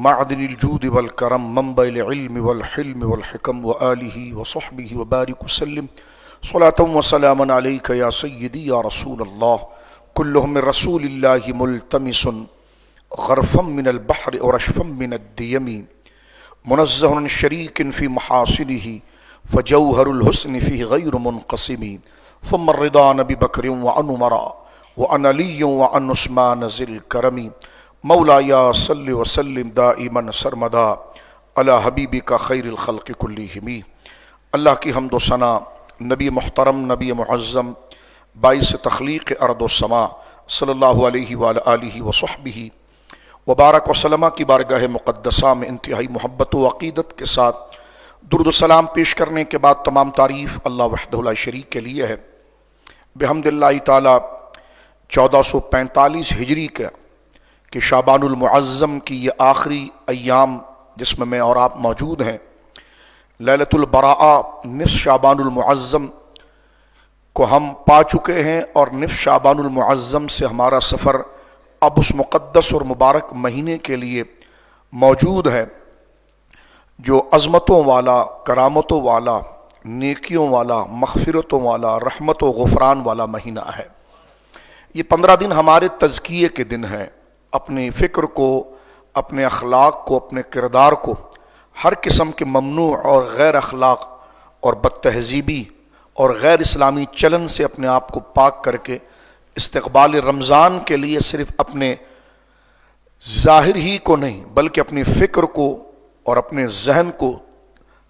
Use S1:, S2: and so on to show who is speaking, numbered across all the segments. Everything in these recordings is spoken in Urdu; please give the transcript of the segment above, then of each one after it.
S1: معدن الجود والکرم منبع العلم والحلم والحکم وآلہ وصحبہ وبارک وسلم صلاة وسلاما علیک یا سیدی یا رسول اللہ کلہم من رسول اللہ ملتمس غرفا من البحر ورشفا من الدیم منزہ عن شریک فی محاسنہ فجوہر الحسن فیہ غیر منقسم ثم الرضا نبی بکر وعن عمر وعن علی وعن عثمان ذی الکرم مولایا صلی وسلم دائما سرمدا علی حبیبک خیر الخلق کلہم۔ اللہ کی حمد و ثنا نبی محترم، نبی معظم، باعث تخلیق ارض و سما صلی اللہ علیہ وآلہ وصحبہ وبارک وسلم کی بارگاہ مقدسہ میں انتہائی محبت و عقیدت کے ساتھ درود و سلام پیش کرنے کے بعد تمام تعریف اللہ وحدہ لا شریک کے لیے ہے۔ بحمد اللہ تعالی 1445 ہجری کہ شعبان المعظم کی یہ آخری ایام جس میں میں اور آپ موجود ہیں، لیلۃ البراء نصف شعبان المعظم کو ہم پا چکے ہیں، اور نصف شعبان المعظم سے ہمارا سفر اب اس مقدس اور مبارک مہینے کے لیے موجود ہے جو عظمتوں والا، کرامتوں والا، نیکیوں والا، مغفرتوں والا، رحمت و غفران والا مہینہ ہے۔ یہ 15 دن ہمارے تزکیے کے دن ہیں، اپنی فکر کو، اپنے اخلاق کو، اپنے کردار کو ہر قسم کے ممنوع اور غیر اخلاق اور بد تہذیبی اور غیر اسلامی چلن سے اپنے آپ کو پاک کر کے استقبال رمضان کے لیے صرف اپنے ظاہر ہی کو نہیں بلکہ اپنی فکر کو اور اپنے ذہن کو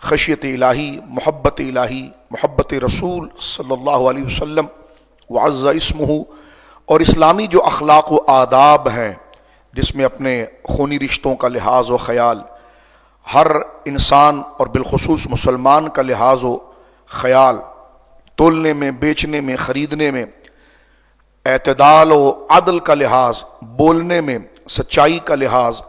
S1: خشیت الہی، محبت الہی، محبت رسول صلی اللہ علیہ وسلم وعز اسمہ اور اسلامی جو اخلاق و آداب ہیں جس میں اپنے خونی رشتوں کا لحاظ و خیال، ہر انسان اور بالخصوص مسلمان کا لحاظ و خیال، تولنے میں، بیچنے میں، خریدنے میں اعتدال و عدل کا لحاظ، بولنے میں سچائی کا لحاظ،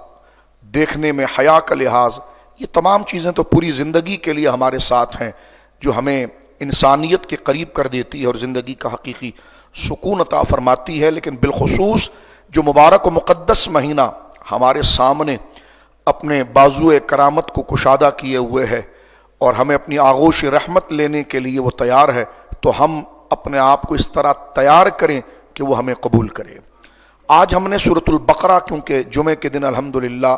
S1: دیکھنے میں حیا کا لحاظ، یہ تمام چیزیں تو پوری زندگی کے لیے ہمارے ساتھ ہیں جو ہمیں انسانیت کے قریب کر دیتی ہے اور زندگی کا حقیقی سکون عطا فرماتی ہے۔ لیکن بالخصوص جو مبارک و مقدس مہینہ ہمارے سامنے اپنے بازو کرامت کو کشادہ کیے ہوئے ہے اور ہمیں اپنی آغوش رحمت لینے کے لیے وہ تیار ہے، تو ہم اپنے آپ کو اس طرح تیار کریں کہ وہ ہمیں قبول کرے۔ آج ہم نے سورۃ البقرہ، کیونکہ جمعے کے دن الحمدللہ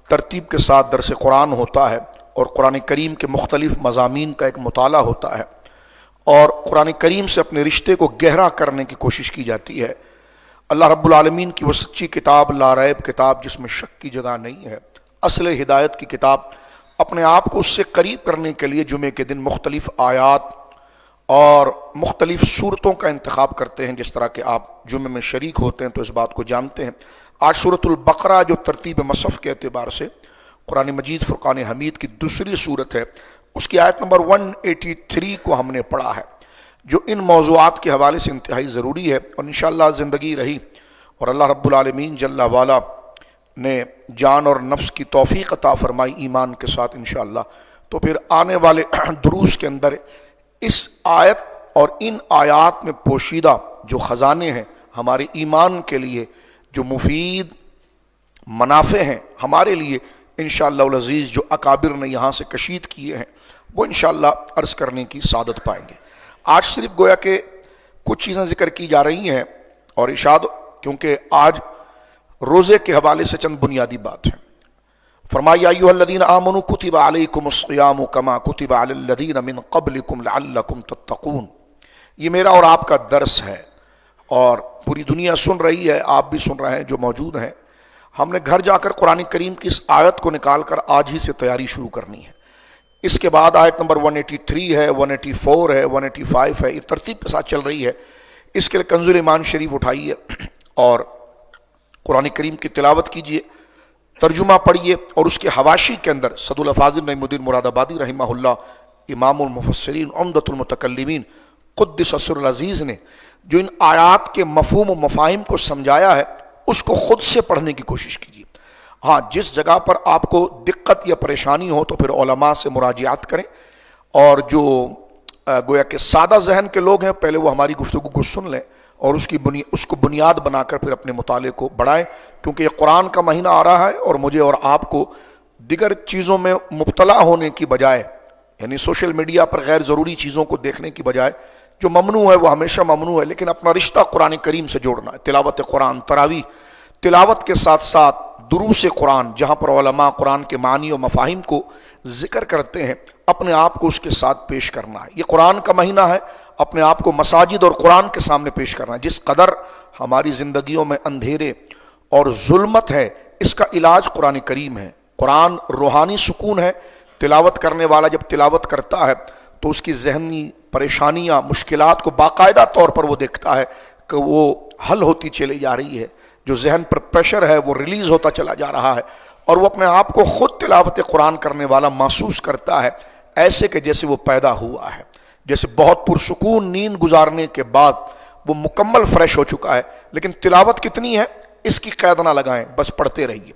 S1: ترتیب کے ساتھ درس قرآن ہوتا ہے اور قرآن کریم کے مختلف مضامین کا ایک مطالعہ ہوتا ہے اور قرآن کریم سے اپنے رشتے کو گہرا کرنے کی کوشش کی جاتی ہے۔ اللہ رب العالمین کی وہ سچی کتاب، لا ریب کتاب جس میں شک کی جگہ نہیں ہے، اصل ہدایت کی کتاب، اپنے آپ کو اس سے قریب کرنے کے لیے جمعے کے دن مختلف آیات اور مختلف صورتوں کا انتخاب کرتے ہیں۔ جس طرح کہ آپ جمعے میں شریک ہوتے ہیں تو اس بات کو جانتے ہیں۔ آج سورۃ البقرہ جو ترتیب مصحف کے اعتبار سے قرآن مجید فرقان حمید کی دوسری صورت ہے، اس کی آیت نمبر 183 کو ہم نے پڑھا ہے، جو ان موضوعات کے حوالے سے انتہائی ضروری ہے، اور انشاءاللہ زندگی رہی اور اللہ رب العالمین جل والا نے جان اور نفس کی توفیق عطا فرمائی ایمان کے ساتھ انشاءاللہ، تو پھر آنے والے دروس کے اندر اس آیت اور ان آیات میں پوشیدہ جو خزانے ہیں ہمارے ایمان کے لیے، جو مفید منافع ہیں ہمارے لیے، انشاءاللہ العزیز جو اکابر نے یہاں سے کشید کیے ہیں وہ انشاءاللہ عرض کرنے کی سعادت پائیں گے۔ آج صرف گویا کہ کچھ چیزیں ذکر کی جا رہی ہیں اور ارشاد، کیونکہ آج روزے کے حوالے سے چند بنیادی بات ہے۔ فرمایا یا ایھا الذین آمنوا کتب علیکم الصیام کما کتب علی الذین من قبلکم لعلکم تتقون۔ یہ میرا اور آپ کا درس ہے اور پوری دنیا سن رہی ہے، آپ بھی سن رہے ہیں جو موجود ہیں۔ ہم نے گھر جا کر قرآن کریم کی اس آیت کو نکال کر آج ہی سے تیاری شروع کرنی ہے۔ اس کے بعد آیت نمبر 183 ہے، 184 ہے، 185 ہے، یہ ترتیب کے ساتھ چل رہی ہے۔ اس کے لیے کنز ایمان شریف اٹھائیے اور قرآن کریم کی تلاوت کیجیے، ترجمہ پڑھیے، اور اس کے حواشی کے اندر سعد الافاضل نعیم الدین مراد آبادی رحمہ اللہ، امام المفسرین، عمدۃ المتکلمین، قدس سر العزیز نے جو ان آیات کے مفہوم و مفاہیم کو سمجھایا ہے اس کو خود سے پڑھنے کی کوشش کیجیے۔ ہاں، جس جگہ پر آپ کو دقت یا پریشانی ہو تو پھر علماء سے مراجعات کریں، اور جو گویا کہ سادہ ذہن کے لوگ ہیں پہلے وہ ہماری گفتگو کو سن لیں، اور اس کو بنیاد بنا کر پھر اپنے مطالعے کو بڑھائیں، کیونکہ یہ قرآن کا مہینہ آ رہا ہے اور مجھے اور آپ کو دیگر چیزوں میں مبتلا ہونے کی بجائے، یعنی سوشل میڈیا پر غیر ضروری چیزوں کو دیکھنے کی بجائے، جو ممنوع ہے وہ ہمیشہ ممنوع ہے، لیکن اپنا رشتہ قرآن کریم سے جوڑنا ہے، تلاوت قرآن، تراویح، تلاوت کے ساتھ ساتھ دروس قرآن، جہاں پر علماء قرآن کے معنی و مفاہیم کو ذکر کرتے ہیں، اپنے آپ کو اس کے ساتھ پیش کرنا ہے۔ یہ قرآن کا مہینہ ہے، اپنے آپ کو مساجد اور قرآن کے سامنے پیش کرنا ہے۔ جس قدر ہماری زندگیوں میں اندھیرے اور ظلمت ہے، اس کا علاج قرآن کریم ہے۔ قرآن روحانی سکون ہے، تلاوت کرنے والا جب تلاوت کرتا ہے تو اس کی ذہنی پریشانیاں، مشکلات کو باقاعدہ طور پر وہ دیکھتا ہے کہ وہ حل ہوتی چلی جا رہی ہے، جو ذہن پر پریشر ہے وہ ریلیز ہوتا چلا جا رہا ہے، اور وہ اپنے آپ کو خود تلاوت قرآن کرنے والا محسوس کرتا ہے، ایسے کہ جیسے وہ پیدا ہوا ہے، جیسے بہت پرسکون نیند گزارنے کے بعد وہ مکمل فریش ہو چکا ہے۔ لیکن تلاوت کتنی ہے اس کی قید نہ لگائیں، بس پڑھتے رہیے۔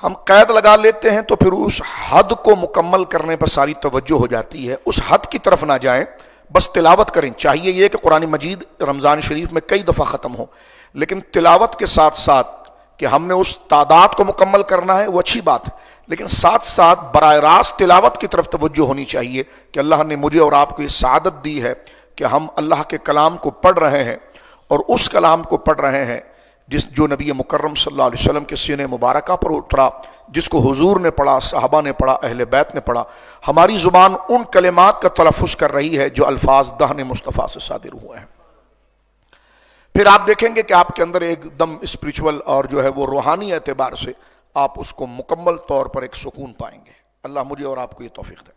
S1: ہم قید لگا لیتے ہیں تو پھر اس حد کو مکمل کرنے پر ساری توجہ ہو جاتی ہے، اس حد کی طرف نہ جائیں، بس تلاوت کریں۔ چاہیے یہ کہ قرآن مجید رمضان شریف میں کئی دفعہ ختم ہو، لیکن تلاوت کے ساتھ ساتھ کہ ہم نے اس تعداد کو مکمل کرنا ہے وہ اچھی بات ہے، لیکن ساتھ ساتھ براہ راست تلاوت کی طرف توجہ ہونی چاہیے کہ اللہ نے مجھے اور آپ کو یہ سعادت دی ہے کہ ہم اللہ کے کلام کو پڑھ رہے ہیں، اور اس کلام کو پڑھ رہے ہیں جو نبی مکرم صلی اللہ علیہ وسلم کے سینے مبارکہ پر اترا، جس کو حضور نے پڑھا، صحابہ نے پڑھا، اہل بیت نے پڑھا۔ ہماری زبان ان کلمات کا تلفظ کر رہی ہے جو الفاظ دہن مصطفیٰ سے صادر ہوئے ہیں۔ پھر آپ دیکھیں گے کہ آپ کے اندر ایک دم اسپریچول اور جو ہے وہ روحانی اعتبار سے آپ اس کو مکمل طور پر ایک سکون پائیں گے۔ اللہ مجھے اور آپ کو یہ توفیق دے۔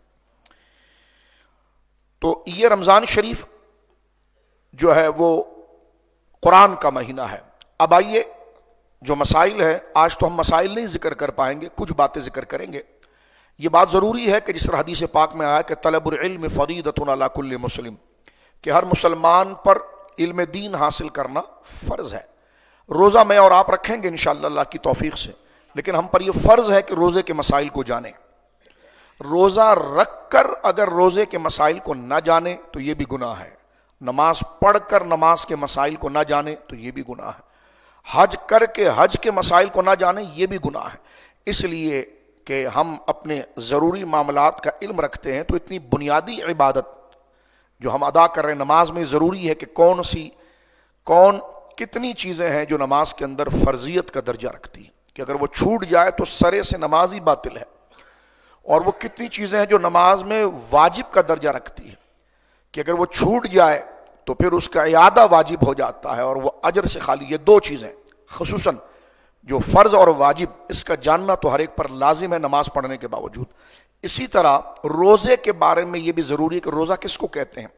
S1: تو یہ رمضان شریف جو ہے وہ قرآن کا مہینہ ہے۔ اب آئیے جو مسائل ہے، آج تو ہم مسائل نہیں ذکر کر پائیں گے، کچھ باتیں ذکر کریں گے۔ یہ بات ضروری ہے کہ جس طرح حدیث پاک میں آیا کہ طلب العلم فریضۃ علی کل مسلم، کہ ہر مسلمان پر علم دین حاصل کرنا فرض ہے۔ روزہ میں اور آپ رکھیں گے انشاءاللہ اللہ کی توفیق سے، لیکن ہم پر یہ فرض ہے کہ روزے کے مسائل کو جانیں۔ روزہ رکھ کر اگر روزے کے مسائل کو نہ جانیں تو یہ بھی گناہ ہے۔ نماز پڑھ کر نماز کے مسائل کو نہ جانیں تو یہ بھی گناہ ہے۔ حج کر کے حج کے مسائل کو نہ جانیں یہ بھی گناہ ہے۔ اس لیے کہ ہم اپنے ضروری معاملات کا علم رکھتے ہیں تو اتنی بنیادی عبادت جو ہم ادا کر رہے ہیں، نماز میں ضروری ہے کہ کتنی چیزیں ہیں جو نماز کے اندر فرضیت کا درجہ رکھتی ہیں، کہ اگر وہ چھوٹ جائے تو سرے سے نماز ہی باطل ہے، اور وہ کتنی چیزیں ہیں جو نماز میں واجب کا درجہ رکھتی ہے، کہ اگر وہ چھوٹ جائے تو پھر اس کا اعادہ واجب ہو جاتا ہے اور وہ اجر سے خالی۔ یہ دو چیزیں خصوصاً جو فرض اور واجب، اس کا جاننا تو ہر ایک پر لازم ہے نماز پڑھنے کے باوجود۔ اسی طرح روزے کے بارے میں یہ بھی ضروری ہے کہ روزہ کس کو کہتے ہیں،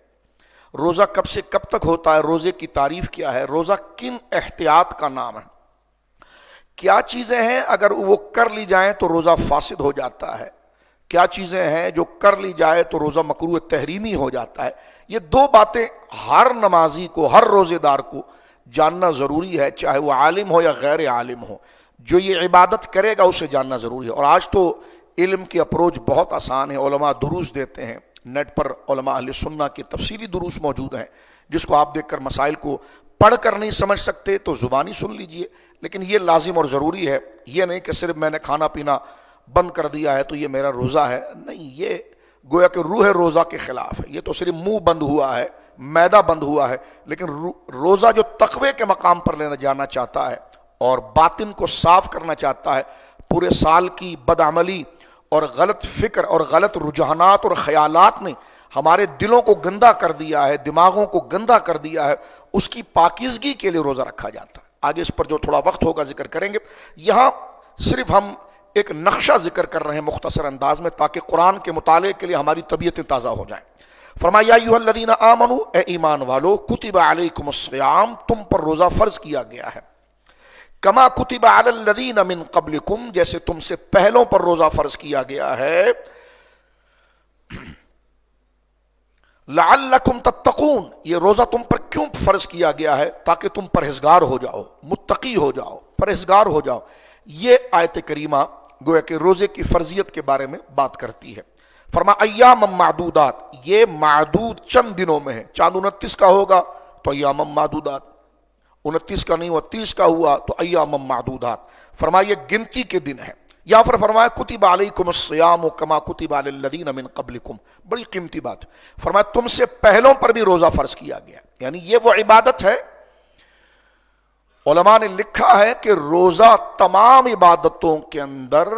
S1: روزہ کب سے کب تک ہوتا ہے، روزے کی تعریف کیا ہے، روزہ کن احتیاط کا نام ہے، کیا چیزیں ہیں اگر وہ کر لی جائیں تو روزہ فاسد ہو جاتا ہے، کیا چیزیں ہیں جو کر لی جائے تو روزہ مکروہ تحریمی ہو جاتا ہے۔ یہ دو باتیں ہر نمازی کو، ہر روزے دار کو جاننا ضروری ہے، چاہے وہ عالم ہو یا غیر عالم ہو۔ جو یہ عبادت کرے گا اسے جاننا ضروری ہے۔ اور آج تو علم کی اپروچ بہت آسان ہے، علماء دروس دیتے ہیں، نیٹ پر علماء اہل سنہ کے تفصیلی دروس موجود ہیں، جس کو آپ دیکھ کر مسائل کو پڑھ کر نہیں سمجھ سکتے تو زبانی سن لیجئے، لیکن یہ لازم اور ضروری ہے۔ یہ نہیں کہ صرف میں نے کھانا پینا بند کر دیا ہے تو یہ میرا روزہ ہے، نہیں، یہ گویا کہ روح روزہ کے خلاف ہے۔ یہ تو صرف منہ بند ہوا ہے، معدہ بند ہوا ہے، لیکن روزہ جو تقوی کے مقام پر لینا جانا چاہتا ہے اور باطن کو صاف کرنا چاہتا ہے، پورے سال کی بدعملی اور غلط فکر اور غلط رجحانات اور خیالات نے ہمارے دلوں کو گندا کر دیا ہے، دماغوں کو گندا کر دیا ہے، اس کی پاکیزگی کے لیے روزہ رکھا جاتا ہے۔ آگے اس پر جو تھوڑا وقت ہوگا ذکر کریں گے۔ یہاں صرف ہم ایک نقشہ ذکر کر رہے ہیں مختصر انداز میں، تاکہ قرآن کے مطالعے کے لیے ہماری طبیعتیں تازہ ہو جائیں۔ فرمایا یا ایھا الذین آمنوا، اے ایمان والو، کتب علیکم الصیام، تم پر روزہ فرض کیا گیا ہے، کما کتب علی الذین من قبلکم، جیسے تم سے پہلوں پر روزہ فرض کیا گیا ہے، لعلکم تتقون، یہ روزہ تم پر کیوں فرض کیا گیا ہے؟ تاکہ تم پرہیزگار ہو جاؤ، متقی ہو جاؤ، پرہیزگار ہو جاؤ۔ یہ آیت کریمہ گویا کہ روزے کی فرضیت کے بارے میں بات کرتی ہے۔ فرما ایام معدودات، یہ معدود چند دنوں میں ہے، چاند 29 کا ہوگا تو ایام معدودات، 29 کا نہیں ہوا 30 کا ہوا تو ایام معدودات، فرمایا یہ گنتی کے دن ہے۔ یا پھر فرمایا کتب علیکم الصیام کما کتب علی الذین من قبلکم، بڑی قیمتی بات، فرمایا تم سے پہلوں پر بھی روزہ فرض کیا گیا، یعنی یہ وہ عبادت ہے۔ علماء نے لکھا ہے کہ روزہ تمام عبادتوں کے اندر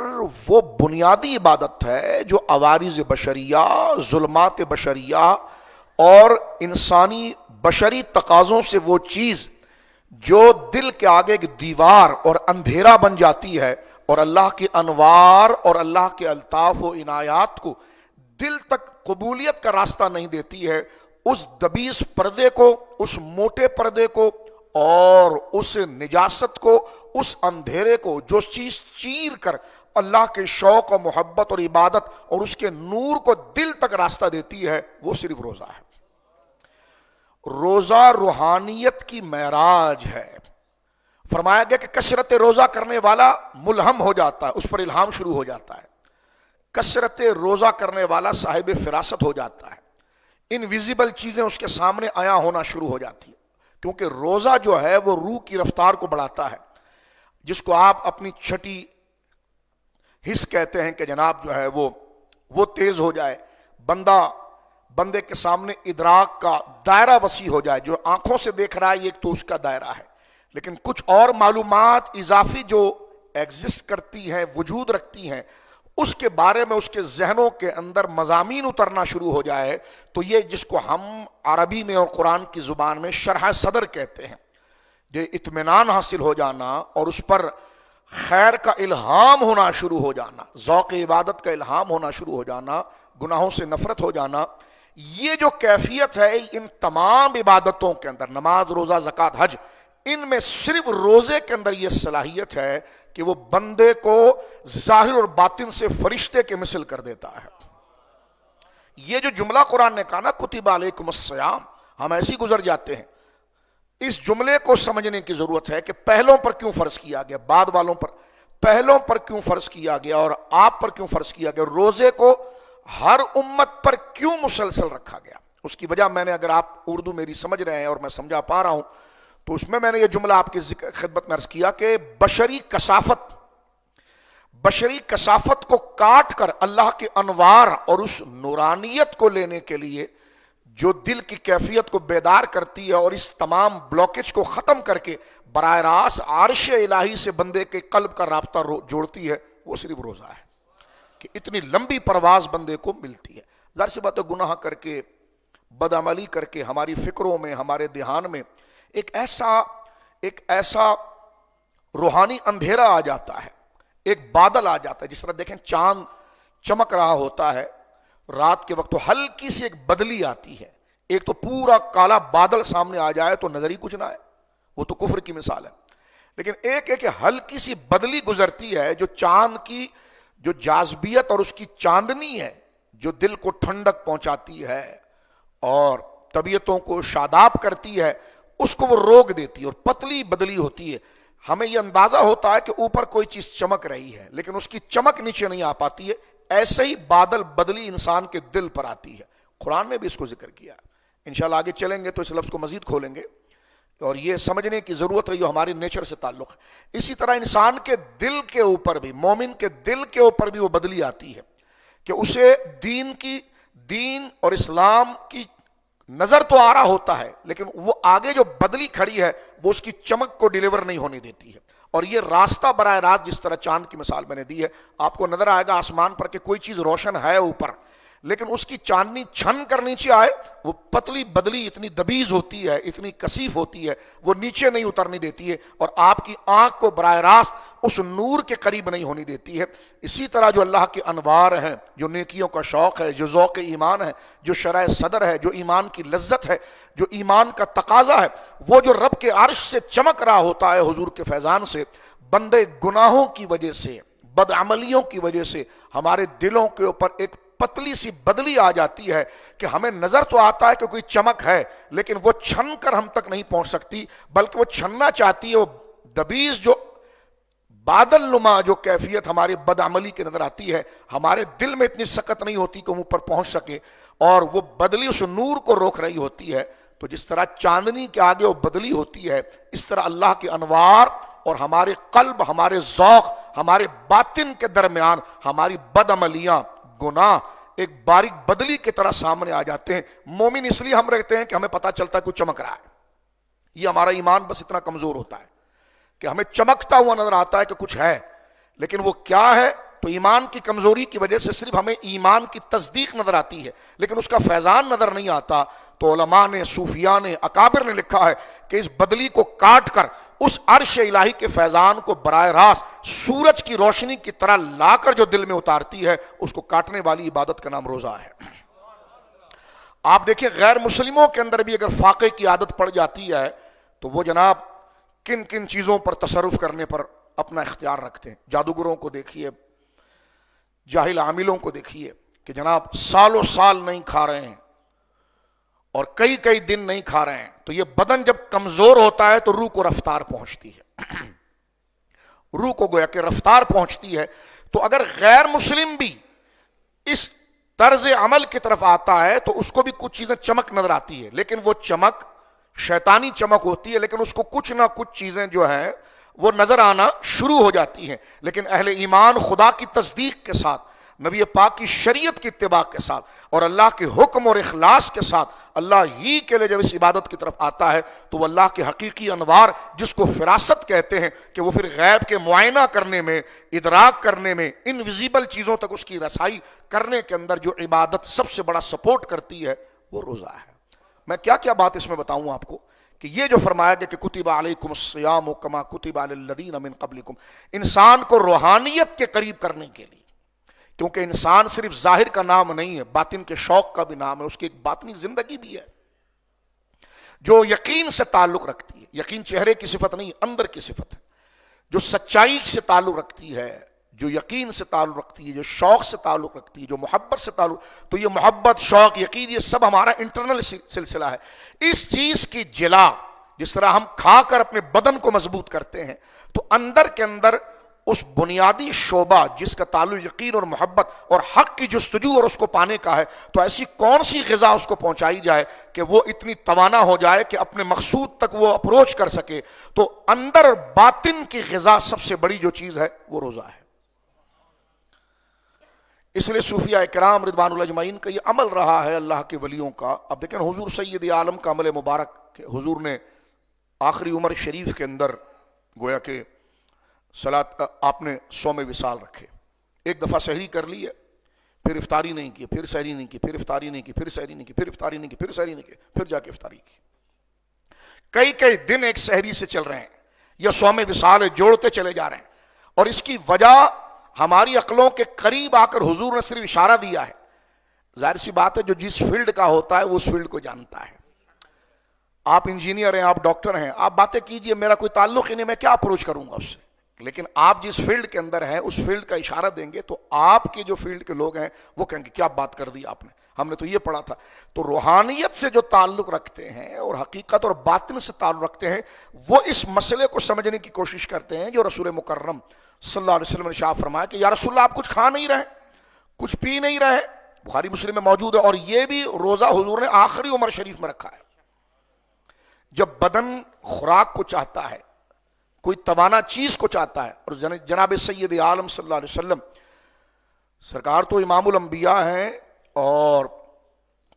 S1: وہ بنیادی عبادت ہے جو عوارض بشریہ، ظلمات بشریہ اور انسانی بشری تقاضوں سے وہ چیز جو دل کے آگے ایک دیوار اور اندھیرا بن جاتی ہے اور اللہ کی انوار اور اللہ کے الطاف و عنایات کو دل تک قبولیت کا راستہ نہیں دیتی ہے، اس دبیس پردے کو، اس موٹے پردے کو اور اس نجاست کو، اس اندھیرے کو، جو چیز چیر کر اللہ کے شوق و محبت اور عبادت اور اس کے نور کو دل تک راستہ دیتی ہے، وہ صرف روزہ ہے۔ روزہ روحانیت کی معراج ہے۔ فرمایا گیا کہ کثرت روزہ کرنے والا ملہم ہو جاتا ہے، اس پر الہام شروع ہو جاتا ہے۔ کثرت روزہ کرنے والا صاحب فراست ہو جاتا ہے، انویزیبل چیزیں اس کے سامنے عیاں ہونا شروع ہو جاتی ہیں، کیونکہ روزہ جو ہے وہ روح کی رفتار کو بڑھاتا ہے، جس کو آپ اپنی چھٹی حس کہتے ہیں کہ جناب جو ہے وہ تیز ہو جائے، بندے کے سامنے ادراک کا دائرہ وسیع ہو جائے۔ جو آنکھوں سے دیکھ رہا ہے ایک تو اس کا دائرہ ہے، لیکن کچھ اور معلومات اضافی جو ایگزسٹ کرتی ہیں، وجود رکھتی ہیں، اس کے بارے میں اس کے ذہنوں کے اندر مضامین اترنا شروع ہو جائے، تو یہ جس کو ہم عربی میں اور قرآن کی زبان میں شرح صدر کہتے ہیں، یہ اطمینان حاصل ہو جانا اور اس پر خیر کا الہام ہونا شروع ہو جانا، ذوق عبادت کا الہام ہونا شروع ہو جانا، گناہوں سے نفرت ہو جانا، یہ جو کیفیت ہے ان تمام عبادتوں کے اندر، نماز، روزہ، زکوٰۃ، حج، ان میں صرف روزے کے اندر یہ صلاحیت ہے کہ وہ بندے کو ظاہر اور باطن سے فرشتے کے مثل کر دیتا ہے۔ یہ جو جملہ قرآن نے کہا نا کتب علیکم الصیام، ہم ایسی گزر جاتے ہیں، اس جملے کو سمجھنے کی ضرورت ہے کہ پہلوں پر کیوں فرض کیا گیا، بعد والوں پر پہلوں پر کیوں فرض کیا گیا اور آپ پر کیوں فرض کیا گیا، روزے کو ہر امت پر کیوں مسلسل رکھا گیا۔ اس کی وجہ میں نے، اگر آپ اردو میری سمجھ رہے ہیں اور میں سمجھا پا رہا ہوں، تو اس میں نے یہ جملہ آپ کی خدمت میں عرض کیا کہ بشری کثافت کو کاٹ کر اللہ کے انوار اور اس نورانیت کو لینے کے لیے جو دل کی کیفیت کو بیدار کرتی ہے اور اس تمام بلاکیج کو ختم کر کے براہ راست عرش الہی سے بندے کے قلب کا رابطہ جوڑتی ہے، وہ صرف روزہ ہے کہ اتنی لمبی پرواز بندے کو ملتی ہے۔ ظاہر سی بات ہے گناہ کر کے، بدعملی کر کے ہماری فکروں میں، ہمارے دھیان میں ایک ایسا روحانی اندھیرا آ جاتا ہے، ایک بادل آ جاتا ہے، جس طرح دیکھیں چاند چمک رہا ہوتا ہے رات کے وقت تو ہلکی سی ایک بدلی آتی ہے، ایک تو پورا کالا بادل سامنے آ جائے تو نظر ہی کچھ نہ آئے، وہ تو کفر کی مثال ہے، لیکن ایک ہلکی سی بدلی گزرتی ہے جو چاند کی جو جاذبیت اور اس کی چاندنی ہے، جو دل کو ٹھنڈک پہنچاتی ہے اور طبیعتوں کو شاداب کرتی ہے، اس کو وہ روک دیتی ہے اور پتلی بدلی ہوتی ہے۔ ہمیں یہ اندازہ ہوتا ہے کہ اوپر کوئی چیز چمک رہی ہے، لیکن اس کی چمک نیچے نہیں آ پاتی ہے۔ ایسے ہی بادل بدلی انسان کے دل پر آتی ہے، قرآن نے بھی اس کو ذکر کیا۔ انشاءاللہ آگے چلیں گے تو اس لفظ کو مزید کھولیں گے اور یہ سمجھنے کی ضرورت ہے جو ہماری نیچر سے تعلق ہے۔ اسی طرح انسان کے دل کے اوپر بھی، مومن کے دل کے اوپر بھی وہ بدلی آتی ہے کہ اسے دین اور اسلام کی نظر تو آ رہا ہوتا ہے، لیکن وہ آگے جو بدلی کھڑی ہے وہ اس کی چمک کو ڈیلیور نہیں ہونے دیتی ہے۔ اور یہ راستہ براہ راست، جس طرح چاند کی مثال میں نے دی ہے، آپ کو نظر آئے گا آسمان پر کہ کوئی چیز روشن ہے اوپر، لیکن اس کی چاندنی چھن کر نیچے آئے، وہ پتلی بدلی اتنی دبیز ہوتی ہے، اتنی کثیف ہوتی ہے، وہ نیچے نہیں اترنے دیتی ہے اور آپ کی آنکھ کو براہ راست اس نور کے قریب نہیں ہونے دیتی ہے۔ اسی طرح جو اللہ کے انوار ہیں، جو نیکیوں کا شوق ہے، جو ذوق ایمان ہے، جو شرح صدر ہے، جو ایمان کی لذت ہے، جو ایمان کا تقاضا ہے، وہ جو رب کے عرش سے چمک رہا ہوتا ہے حضور کے فیضان سے، بندے گناہوں کی وجہ سے، بدعملیوں کی وجہ سے ہمارے دلوں کے اوپر ایک پتلی سی بدلی آ جاتی ہے کہ ہمیں نظر تو آتا ہے کہ کوئی چمک ہے، لیکن وہ چھن کر ہم تک نہیں پہنچ سکتی، بلکہ وہ چھننا چاہتی ہے۔ وہ دبیز جو بادل نما جو کیفیت ہماری بدعملی کے نظر آتی ہے، ہمارے دل میں اتنی سخت نہیں ہوتی کہ ہم اوپر پہنچ سکے، اور وہ بدلی اس نور کو روک رہی ہوتی ہے۔ تو جس طرح چاندنی کے آگے وہ بدلی ہوتی ہے، اس طرح اللہ کے انوار اور ہمارے قلب، ہمارے ذوق، ہمارے باطن کے درمیان ہماری بد عملیاں، گناہ ایک باریک بدلی کی طرح سامنے آ جاتے ہیں۔ مومن اس لیے ہم رہتے ہیں کہ ہمیں پتہ چلتا ہے کچھ چمک رہا ہے، یہ ہمارا ایمان بس اتنا کمزور ہوتا ہے کہ ہمیں چمکتا ہوا نظر آتا ہے کہ کچھ ہے، لیکن وہ کیا ہے؟ تو ایمان کی کمزوری کی وجہ سے صرف ہمیں ایمان کی تصدیق نظر آتی ہے لیکن اس کا فیضان نظر نہیں آتا۔ تو علماء نے، صوفیاء نے، اکابر نے لکھا ہے کہ اس بدلی کو کاٹ کر اس عرش الہی کے فیضان کو براہ راست سورج کی روشنی کی طرح لا کر جو دل میں اتارتی ہے، اس کو کاٹنے والی عبادت کا نام روزہ ہے۔ آپ دیکھیں غیر مسلموں کے اندر بھی اگر فاقے کی عادت پڑ جاتی ہے تو وہ جناب کن کن چیزوں پر تصرف کرنے پر اپنا اختیار رکھتے ہیں۔ جادوگروں کو دیکھیے، جاہل عاملوں کو دیکھیے کہ جناب سالوں سال نہیں کھا رہے ہیں اور کئی کئی دن نہیں کھا رہے ہیں، تو یہ بدن جب کمزور ہوتا ہے تو روح کو رفتار پہنچتی ہے، روح کو گویا کہ رفتار پہنچتی ہے۔ تو اگر غیر مسلم بھی اس طرز عمل کی طرف آتا ہے تو اس کو بھی کچھ چیزیں چمک نظر آتی ہے، لیکن وہ چمک شیطانی چمک ہوتی ہے، لیکن اس کو کچھ نہ کچھ چیزیں جو ہیں وہ نظر آنا شروع ہو جاتی ہیں۔ لیکن اہل ایمان خدا کی تصدیق کے ساتھ، نبی پاک کی شریعت کی اتباع کے ساتھ اور اللہ کے حکم اور اخلاص کے ساتھ اللہ ہی کے لیے جب اس عبادت کی طرف آتا ہے تو وہ اللہ کے حقیقی انوار، جس کو فراست کہتے ہیں، کہ وہ پھر غیب کے معائنہ کرنے میں، ادراک کرنے میں، انویزیبل چیزوں تک اس کی رسائی کرنے کے اندر جو عبادت سب سے بڑا سپورٹ کرتی ہے وہ روزہ ہے۔ میں کیا کیا بات اس میں بتاؤں آپ کو کہ یہ جو فرمایا گیا کہ کتب علیکم الصیام کما کتب علی الذین من قبلکم، انسان کو روحانیت کے قریب کرنے کے لیے، کیونکہ انسان صرف ظاہر کا نام نہیں ہے، باطن کے شوق کا بھی نام ہے، اس کی ایک باطنی زندگی بھی ہے جو یقین سے تعلق رکھتی ہے۔ یقین چہرے کی صفت نہیں، اندر کی صفت ہے، جو سچائی سے تعلق رکھتی ہے، جو یقین سے تعلق رکھتی ہے، جو شوق سے تعلق رکھتی ہے، جو محبت سے تعلق، تو یہ محبت، شوق، یقین، یہ سب ہمارا انٹرنل سلسلہ ہے۔ اس چیز کی جلا جس طرح ہم کھا کر اپنے بدن کو مضبوط کرتے ہیں، تو اندر کے اندر اس بنیادی شعبہ جس کا تعلق یقین اور محبت اور حق کی جستجو اور اس کو پانے کا ہے، تو ایسی کون سی غذا اس کو پہنچائی جائے کہ وہ اتنی توانا ہو جائے کہ اپنے مقصود تک وہ اپروچ کر سکے۔ تو اندر باطن کی غذا سب سے بڑی جو چیز ہے وہ روزہ ہے۔ اس لیے صوفیاء کرام رضوان اللہ اجمعین کا یہ عمل رہا ہے، اللہ کے ولیوں کا۔ اب دیکھیں حضور سید عالم کا عمل مبارک کہ حضور نے آخری عمر شریف کے اندر گویا کہ آپ نے صوم وصال رکھے، ایک دفعہ سحری کر لی ہے، پھر افطاری نہیں کی، پھر سحری نہیں کی، پھر افطاری نہیں کی، پھر سحری نہیں کی، پھر افطاری نہیں کی، پھر سحری نہیں کی، پھر جا کے افطاری کی۔ کئی کئی دن ایک سحری سے چل رہے ہیں یا صوم وصال جوڑتے چلے جا رہے ہیں، اور اس کی وجہ ہماری عقلوں کے قریب آ کر حضور نے صرف اشارہ دیا ہے۔ ظاہر سی بات ہے جو جس فیلڈ کا ہوتا ہے وہ اس فیلڈ کو جانتا ہے۔ آپ انجینئر ہیں، آپ ڈاکٹر ہیں، آپ باتیں کیجئے، میرا کوئی تعلق ہی نہیں، میں کیا اپروچ کروں گا اس سے، لیکن آپ جس فیلڈ کے اندر ہیں اس فیلڈ کا اشارہ دیں گے تو آپ کے جو فیلڈ کے لوگ ہیں وہ کہیں گے کیا بات کر دی آپ نے، ہم نے تو یہ پڑھا تھا۔ تو روحانیت سے جو تعلق رکھتے ہیں اور حقیقت اور باطن سے تعلق رکھتے ہیں، وہ اس مسئلے کو سمجھنے کی کوشش کرتے ہیں جو رسول مکرم صلی اللہ علیہ وسلم نے ارشاد فرمایا کہ یا رسول اللہ آپ کچھ کھا نہیں رہے، کچھ پی نہیں رہے، بخاری مسلم میں موجود ہے۔ اور یہ بھی روزہ حضور نے آخری عمر شریف میں رکھا ہے، جب بدن خوراک کو چاہتا ہے، کوئی توانا چیز کو چاہتا ہے۔ اور جناب سید عالم صلی اللہ علیہ وسلم سرکار تو امام الانبیاء ہیں اور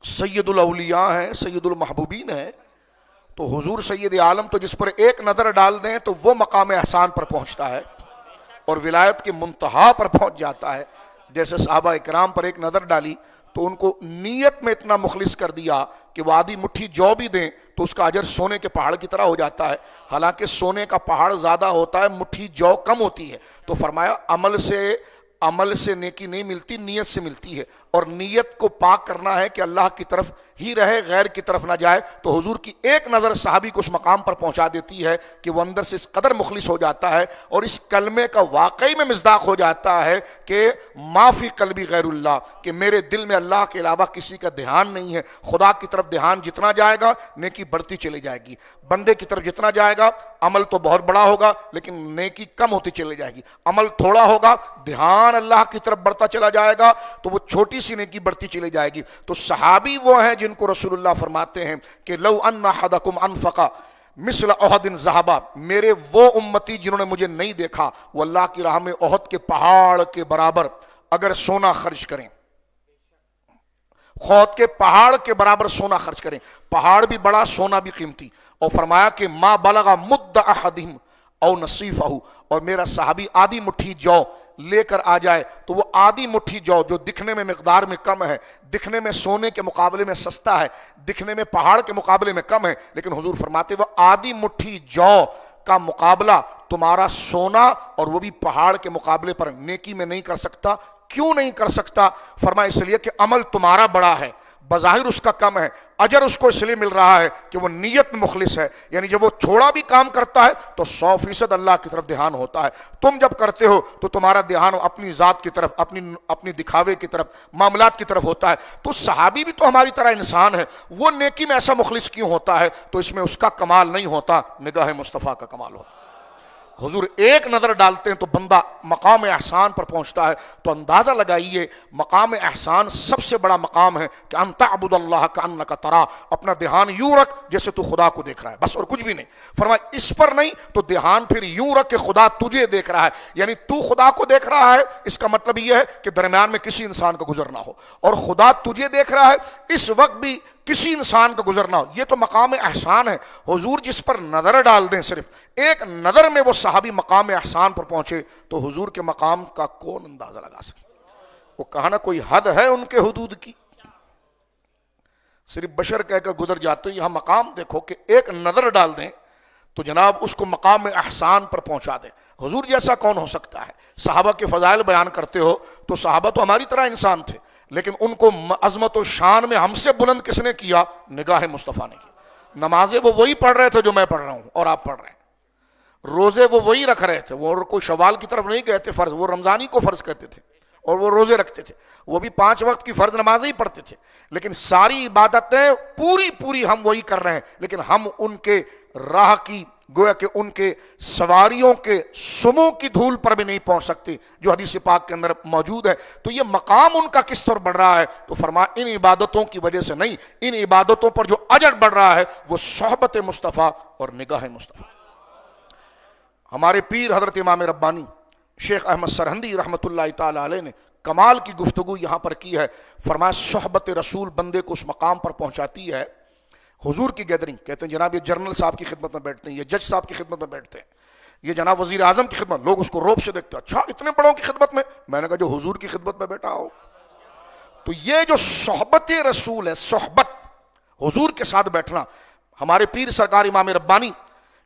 S1: سید الاولیاء ہیں، سید المحبوبین ہیں، تو حضور سید عالم تو جس پر ایک نظر ڈال دیں تو وہ مقام احسان پر پہنچتا ہے اور ولایت کے منتہا پر پہنچ جاتا ہے۔ جیسے صحابہ اکرام پر ایک نظر ڈالی تو ان کو نیت میں اتنا مخلص کر دیا کہ وہ آدھی مٹھی جو بھی دیں تو اس کا اجر سونے کے پہاڑ کی طرح ہو جاتا ہے، حالانکہ سونے کا پہاڑ زیادہ ہوتا ہے، مٹھی جو کم ہوتی ہے۔ تو فرمایا عمل سے نیکی نہیں ملتی، نیت سے ملتی ہے، اور نیت کو پاک کرنا ہے کہ اللہ کی طرف ہی رہے، غیر کی طرف نہ جائے۔ تو حضور کی ایک نظر صحابی کو اس مقام پر پہنچا دیتی ہے کہ وہ اندر سے اس قدر مخلص ہو جاتا ہے اور اس کلمے کا واقعی میں مصداق ہو جاتا ہے کہ ما فی قلبی غیر اللہ، کہ میرے دل میں اللہ کے علاوہ کسی کا دھیان نہیں ہے۔ خدا کی طرف دھیان جتنا جائے گا نیکی بڑھتی چلی جائے گی، بندے کی طرف جتنا جائے گا عمل تو بہت بڑا ہوگا لیکن نیکی کم ہوتی چلی جائے گی، عمل تھوڑا ہوگا، دھیان ایمان اللہ کی طرف بڑھتا چلا جائے گا تو وہ چھوٹی سی نیکی بڑھتی چلی جائے گی. تو صحابی وہ ہیں جن کو رسول اللہ فرماتے ہیں کہ لو ان احدکم انفق مثل احد ذهبا، میرے وہ امتی جنہوں نے مجھے نہیں دیکھا وہ اللہ کی راہ میں احد کے پہاڑ کے برابر اگر سونا خرچ کریں، خود کے پہاڑ کے برابر سونا خرچ کریں، پہاڑ بھی بڑا سونا بھی قیمتی، اور فرمایا کہ ما بلغ مد احدہم او نصیفہ، اور میرا صحابی آدھی مٹھی جو لے کر آ جائے تو وہ آدھی مٹھی جو دکھنے میں مقدار میں کم ہے، دکھنے میں سونے کے مقابلے میں سستا ہے، دکھنے میں پہاڑ کے مقابلے میں کم ہے، لیکن حضور فرماتے وہ آدھی مٹھی جو کا مقابلہ تمہارا سونا اور وہ بھی پہاڑ کے مقابلے پر نیکی میں نہیں کر سکتا. کیوں نہیں کر سکتا؟ فرمایا اس لیے کہ عمل تمہارا بڑا ہے، بظاہر اس کا کم ہے، اجر اس کو اس لیے مل رہا ہے کہ وہ نیت مخلص ہے، یعنی جب وہ تھوڑا بھی کام کرتا ہے تو 100% اللہ کی طرف دھیان ہوتا ہے. تم جب کرتے ہو تو تمہارا دھیان اپنی ذات کی طرف، اپنی دکھاوے کی طرف، معاملات کی طرف ہوتا ہے. تو صحابی بھی تو ہماری طرح انسان ہے، وہ نیکی میں ایسا مخلص کیوں ہوتا ہے؟ تو اس میں اس کا کمال نہیں ہوتا، نگاہ مصطفیٰ کا کمال ہوتا ہے. حضور ایک نظر ڈالتے ہیں تو بندہ مقام احسان پر پہنچتا ہے. تو اندازہ لگائیے مقام احسان سب سے بڑا مقام ہے کہ ان تعبد اللہ کانک ترا، اپنا دھیان یوں رکھ جیسے تو خدا کو دیکھ رہا ہے، بس اور کچھ بھی نہیں. فرمایا اس پر نہیں تو دھیان پھر یوں رکھ کہ خدا تجھے دیکھ رہا ہے، یعنی تو خدا کو دیکھ رہا ہے، اس کا مطلب یہ ہے کہ درمیان میں کسی انسان کا گزر نہ ہو، اور خدا تجھے دیکھ رہا ہے اس وقت بھی کسی انسان کا گزرنا ہو. یہ تو مقام احسان ہے. حضور جس پر نظر ڈال دیں، صرف ایک نظر میں وہ صحابی مقام احسان پر پہنچے، تو حضور کے مقام کا کون اندازہ لگا سکے؟ وہ کہا نا کوئی حد ہے ان کے حدود کی، صرف بشر کہہ کر گزر جاتے. یہاں مقام دیکھو کہ ایک نظر ڈال دیں تو جناب اس کو مقام احسان پر پہنچا دیں. حضور جیسا کون ہو سکتا ہے؟ صحابہ کے فضائل بیان کرتے ہو تو صحابہ تو ہماری طرح انسان تھے، لیکن ان کو عظمت و شان میں ہم سے بلند کس نے کیا؟ نگاہ مصطفیٰ نے کی. نمازیں وہ وہی پڑھ رہے تھے جو میں پڑھ رہا ہوں اور آپ پڑھ رہے ہیں، روزے وہ وہی رکھ رہے تھے، وہ کوئی شوال کی طرف نہیں گئے تھے فرض، وہ رمضانی کو فرض کہتے تھے اور وہ روزے رکھتے تھے، وہ بھی 5 وقت کی فرض نمازیں ہی پڑھتے تھے، لیکن ساری عبادتیں پوری ہم وہی کر رہے ہیں. لیکن ہم ان کے راہ کی، گویا کہ ان کے سواریوں کے سموں کی دھول پر بھی نہیں پہنچ سکتے جو حدیث پاک کے اندر موجود ہے. تو یہ مقام ان کا کس طور بڑھ رہا ہے؟ تو فرمایا ان عبادتوں کی وجہ سے نہیں، ان عبادتوں پر جو اجر بڑھ رہا ہے وہ صحبت مصطفیٰ اور نگاہ مصطفیٰ. ہمارے پیر حضرت امام ربانی شیخ احمد سرہندی رحمۃ اللہ تعالی علیہ نے کمال کی گفتگو یہاں پر کی ہے. فرمایا صحبت رسول بندے کو اس مقام پر پہنچاتی ہے. حضور کی گیدرنگ، کہتے ہیں جناب یہ جنرل صاحب کی خدمت میں بیٹھتے ہیں، یہ جج صاحب کی خدمت میں بیٹھتے ہیں، یہ جناب وزیر اعظم کی خدمت، لوگ اس کو روب سے دیکھتے ہیں، اچھا اتنے بڑوں کی خدمت میں. میں نے کہا جو حضور کی خدمت میں بیٹھا ہو. تو یہ جو صحبت رسول ہے، صحبت حضور کے ساتھ بیٹھنا، ہمارے پیر سرکار امام ربانی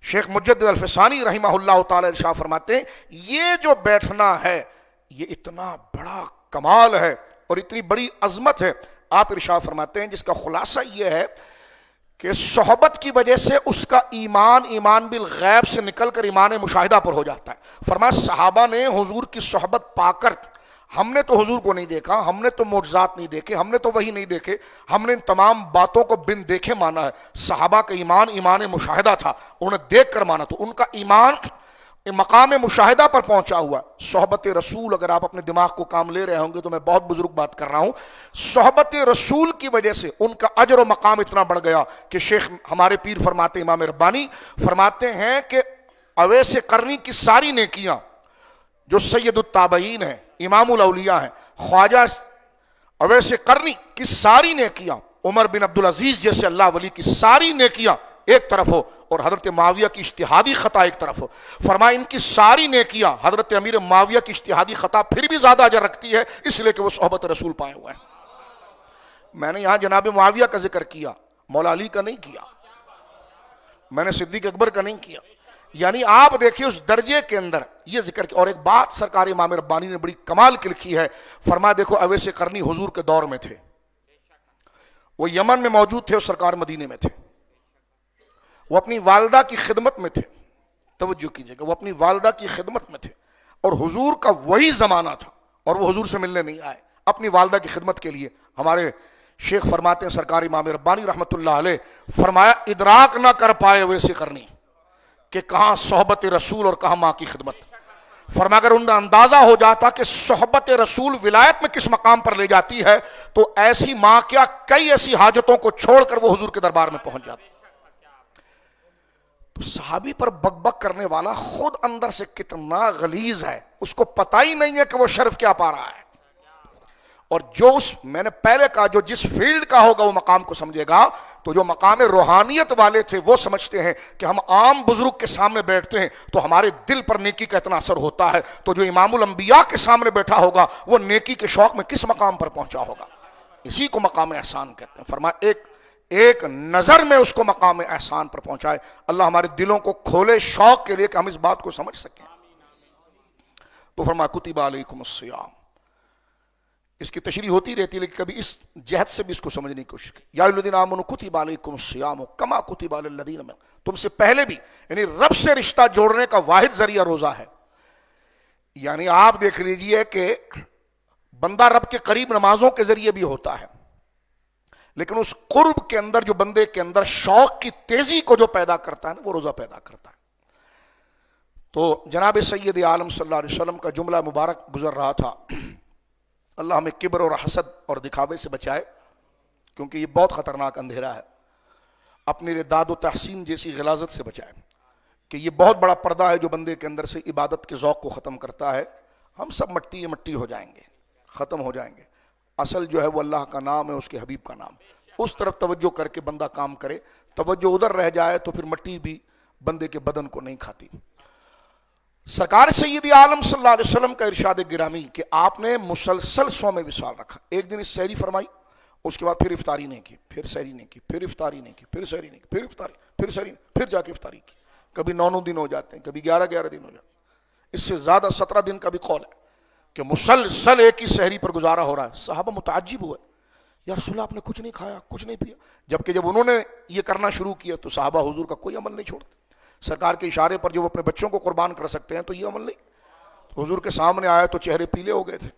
S1: شیخ مجدد الفسانی رحمہ اللہ تعالی ارشاد فرماتے ہیں یہ جو بیٹھنا ہے یہ اتنا بڑا کمال ہے اور اتنی بڑی عظمت ہے. آپ ارشاد فرماتے ہیں جس کا خلاصہ یہ ہے کہ صحبت کی وجہ سے اس کا ایمان بالغیب سے نکل کر ایمان مشاہدہ پر ہو جاتا ہے. فرمایا صحابہ نے حضور کی صحبت پا کر، ہم نے تو حضور کو نہیں دیکھا، ہم نے تو معجزات نہیں دیکھے، ہم نے تو وہی نہیں دیکھے، ہم نے ان تمام باتوں کو بن دیکھے مانا ہے. صحابہ کا ایمان مشاہدہ تھا، انہوں نے دیکھ کر مانا، تو ان کا ایمان مقام مشاہدہ پر پہنچا ہوا. صحبت رسول، اگر آپ اپنے دماغ کو کام لے رہے ہوں گے تو میں بہت بزرگ بات کر رہا ہوں، صحبت رسول کی وجہ سے ان کا اجر و مقام اتنا بڑھ گیا کہ شیخ ہمارے پیر فرماتے امام ربانی فرماتے ہیں کہ اویس قرنی کی ساری نیکیاں، جو سید التابعین ہیں، امام الاولیاء ہیں، خواجہ اویس قرنی کی ساری نیکیاں، عمر بن عبدالعزیز جیسے اللہ ولی کی ساری نیکیاں ایک طرف ہو اور حضرت معاویہ کی اجتہادی خطا ایک طرف ہو. فرمایا ان کی ساری نیکیاں حضرت امیر معاویہ کی اجتہادی خطا پھر بھی زیادہ اجر رکھتی ہے، اس لیے کہ وہ صحبت رسول پائے ہوئے ہیں. میں نے یہاں جناب معاویہ کا ذکر کیا، مولا علی کا نہیں کیا، میں نے صدیق اکبر کا نہیں کیا. یعنی آپ دیکھیے اس درجے کے اندر یہ ذکر کیا. اور ایک بات سرکار امام ربانی نے بڑی کمال کی لکھی ہے. فرمایا دیکھو اویس قرنی حضور کے دور میں تھے، وہ یمن میں موجود تھے اور سرکار مدینے میں تھے، وہ اپنی والدہ کی خدمت میں تھے. توجہ کیجئے گا، وہ اپنی والدہ کی خدمت میں تھے اور حضور کا وہی زمانہ تھا اور وہ حضور سے ملنے نہیں آئے اپنی والدہ کی خدمت کے لیے. ہمارے شیخ فرماتے ہیں سرکار امام ربانی رحمۃ اللہ علیہ، فرمایا ادراک نہ کر پائے اویس قرنی کہ کہاں صحبت رسول اور کہاں ماں کی خدمت. فرمایا اگر انہیں اندازہ ہو جاتا کہ صحبت رسول ولایت میں کس مقام پر لے جاتی ہے تو ایسی ماں کیا کئی ایسی حاجتوں کو چھوڑ کر وہ حضور کے دربار میں پہنچ جاتی. تو صحابی پر بک بک کرنے والا خود اندر سے کتنا غلیظ ہے، اس کو پتہ ہی نہیں ہے کہ وہ شرف کیا پا رہا ہے. اور جو میں نے پہلے کہا جو جس فیلڈ کا ہوگا وہ مقام کو سمجھے گا. تو جو مقام روحانیت والے تھے وہ سمجھتے ہیں کہ ہم عام بزرگ کے سامنے بیٹھتے ہیں تو ہمارے دل پر نیکی کا اتنا اثر ہوتا ہے، تو جو امام الانبیاء کے سامنے بیٹھا ہوگا وہ نیکی کے شوق میں کس مقام پر پہنچا ہوگا. اسی کو مقام احسان کہتے ہیں. فرمایا ایک نظر میں اس کو مقام احسان پر پہنچائے. اللہ ہمارے دلوں کو کھولے شوق کے لیے کہ ہم اس بات کو سمجھ سکیں. تو فرمایا کتب علیکم الصیام. اس کی تشریح ہوتی رہتی ہے لیکن کبھی اس جہت سے بھی اس کو سمجھنے کی کوشش کی. یا الذین آمنوا کتب علیکم الصیام کما کتب علی الذین من، تم سے پہلے بھی، یعنی رب سے رشتہ جوڑنے کا واحد ذریعہ روزہ ہے. یعنی آپ دیکھ لیجئے کہ بندہ رب کے قریب نمازوں کے ذریعے بھی ہوتا ہے، لیکن اس قرب کے اندر جو بندے کے اندر شوق کی تیزی کو جو پیدا کرتا ہے نا وہ روزہ پیدا کرتا ہے. تو جناب سید عالم صلی اللہ علیہ وسلم کا جملہ مبارک گزر رہا تھا، اللہ ہمیں کبر اور حسد اور دکھاوے سے بچائے، کیونکہ یہ بہت خطرناک اندھیرا ہے. اپنی رداد و تحسین جیسی غلاظت سے بچائے کہ یہ بہت بڑا پردہ ہے جو بندے کے اندر سے عبادت کے ذوق کو ختم کرتا ہے. ہم سب مٹی ہو جائیں گے، ختم ہو جائیں گے. اصل جو ہے وہ اللہ کا نام ہے، اس کے حبیب کا نام. اس طرف توجہ کر کے بندہ کام کرے، توجہ ادھر رہ جائے تو پھر مٹی بھی بندے کے بدن کو نہیں کھاتی. سرکار سید عالم صلی اللہ علیہ وسلم کا ارشاد گرامی کہ آپ نے مسلسل صوم وصال رکھا. ایک دن سحری فرمائی، اس کے بعد پھر افطاری نہیں کی، پھر سحری نہیں کی، پھر افطاری نہیں کی، پھر سحری نہیں کی، پھر افطاری، پھر سحری، پھر جا کے افطاری کی. کبھی 9 دن ہو جاتے ہیں، کبھی 11 دن ہو جاتے ہیں. اس سے زیادہ 17 دن کا بھی قول ہے کہ مسلسل ایک ہی سحری پر گزارا ہو رہا ہے. صحابہ متعجب ہوئے، یا رسول اللہ آپ نے کچھ نہیں کھایا، کچھ نہیں پیا. جبکہ جب انہوں نے یہ کرنا شروع کیا تو صحابہ حضور کا کوئی عمل نہیں چھوڑتے. سرکار کے اشارے پر جو وہ اپنے بچوں کو قربان کر سکتے ہیں تو یہ عمل نہیں. حضور کے سامنے آیا تو چہرے پیلے ہو گئے تھے،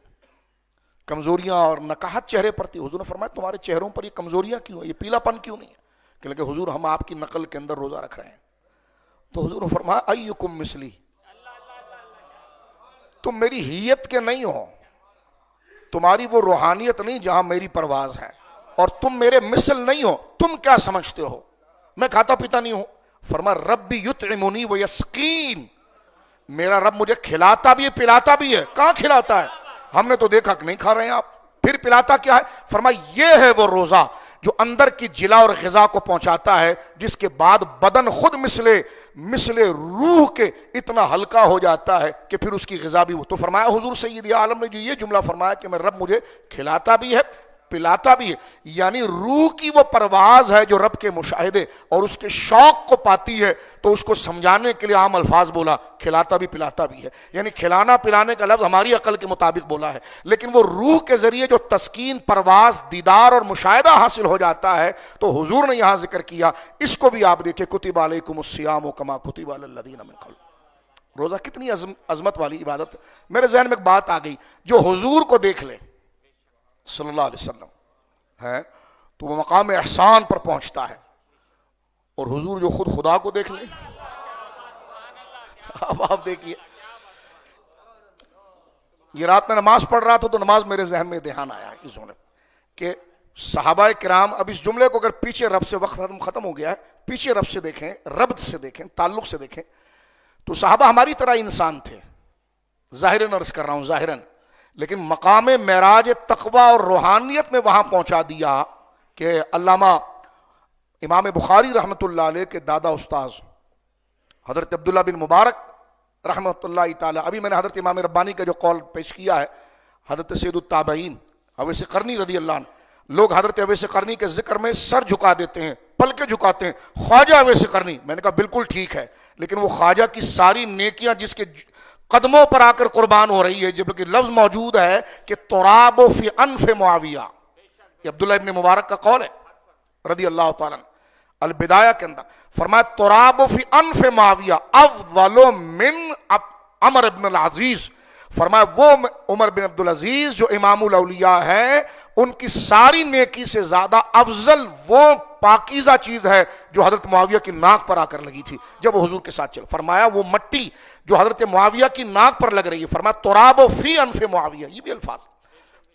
S1: کمزوریاں اور نکاہت چہرے پر تھی. حضور نے فرمایا تمہارے چہروں پر یہ کمزوریاں کیوں ہیں، یہ پیلا پن کیوں نہیں ہے؟ کہ حضور ہم آپ کی نقل کے اندر روزہ رکھ رہے ہیں. تو حضور نے فرمایا ایکم مثلی، تم میری ہیت کے نہیں ہو، تمہاری وہ روحانیت نہیں جہاں میری پرواز ہے، اور تم میرے مثل نہیں ہو. تم کیا سمجھتے ہو میں کھاتا پیتا نہیں ہوں؟ فرمایا ربی یطعمنی و یسقین، میرا رب مجھے کھلاتا بھی ہے پلاتا بھی ہے. کہاں کھلاتا ہے؟ ہم نے تو دیکھا کہ نہیں کھا رہے ہیں آپ. پھر پلاتا کیا ہے؟ فرمایا یہ ہے وہ روزہ جو اندر کی جلا اور غذا کو پہنچاتا ہے، جس کے بعد بدن خود مثل روح کے اتنا ہلکا ہو جاتا ہے کہ پھر اس کی غذا بھی ہو. تو فرمایا حضور سید عالم نے جو یہ جملہ فرمایا کہ میں رب مجھے کھلاتا بھی ہے پلاتا بھی ہے، یعنی روح کی وہ پرواز ہے جو رب کے مشاہدے اور اس کے شوق کو پاتی ہے. تو اس کو سمجھانے کے لیے عام الفاظ بولا، کھلاتا بھی پلاتا بھی ہے. یعنی کھلانا پلانے کا لفظ ہماری عقل کے مطابق بولا ہے، لیکن وہ روح کے ذریعے جو تسکین، پرواز، دیدار اور مشاہدہ حاصل ہو جاتا ہے تو حضور نے یہاں ذکر کیا. اس کو بھی آپ دیکھیں کتب علیکم الصیام کما کتب علی الذین من قبل. روزہ کتنی عظمت والی عبادت ہے. میرے ذہن میں ایک بات آ گئی، جو حضور کو دیکھ لے صلی اللہ علیہ وسلم ہے تو وہ مقام احسان پر پہنچتا ہے، اور حضور جو خود خدا کو دیکھ لیں. اب آپ دیکھیے، یہ رات میں نماز پڑھ رہا تھا تو نماز میرے ذہن میں دھیان آیا اس جملے کہ صحابہ کرام، اب اس جملے کو اگر پیچھے رب سے وقت ختم ہو گیا ہے، پیچھے رب سے دیکھیں، رب سے دیکھیں، تعلق سے دیکھیں تو صحابہ ہماری طرح انسان تھے، ظاہراً عرض کر رہا ہوں ظاہراً، لیکن مقام معراج تقوی اور روحانیت میں وہاں پہنچا دیا کہ علامہ امام بخاری رحمۃ اللہ علیہ کے دادا استاذ حضرت عبداللہ بن مبارک رحمۃ اللہ تعالی، ابھی میں نے حضرت امام ربانی کا جو قول پیش کیا ہے، حضرت سید التابعین اویس قرنی رضی اللہ عنہ، لوگ حضرت اویس قرنی کے ذکر میں سر جھکا دیتے ہیں، پلکیں جھکاتے ہیں، خواجہ اویس قرنی. میں نے کہا بالکل ٹھیک ہے، لیکن وہ خواجہ کی ساری نیکیاں جس کے قدموں پر آ کر قربان ہو رہی ہے، جبکہ لفظ موجود ہے کہ تراب فی انف معاویہ، یہ عبداللہ ابن مبارک کا قول ہے رضی اللہ تعالیٰ عنہ البدایہ کے اندر. فرمایا تراب فی انف معاویہ افضل من عمر ابن العزیز. فرمایا وہ عمر بن عبدالعزیز جو امام الاولیاء ہے ان کی ساری نیکی سے زیادہ افضل وہ پاکیزہ چیز ہے جو حضرت معاویہ کی ناک پر آ کر لگی تھی جب وہ حضور کے ساتھ چل. فرمایا وہ مٹی جو حضرت معاویہ کی ناک پر لگ رہی ہے، فرمایا تراب فی انف معاویہ، یہ بھی الفاظ،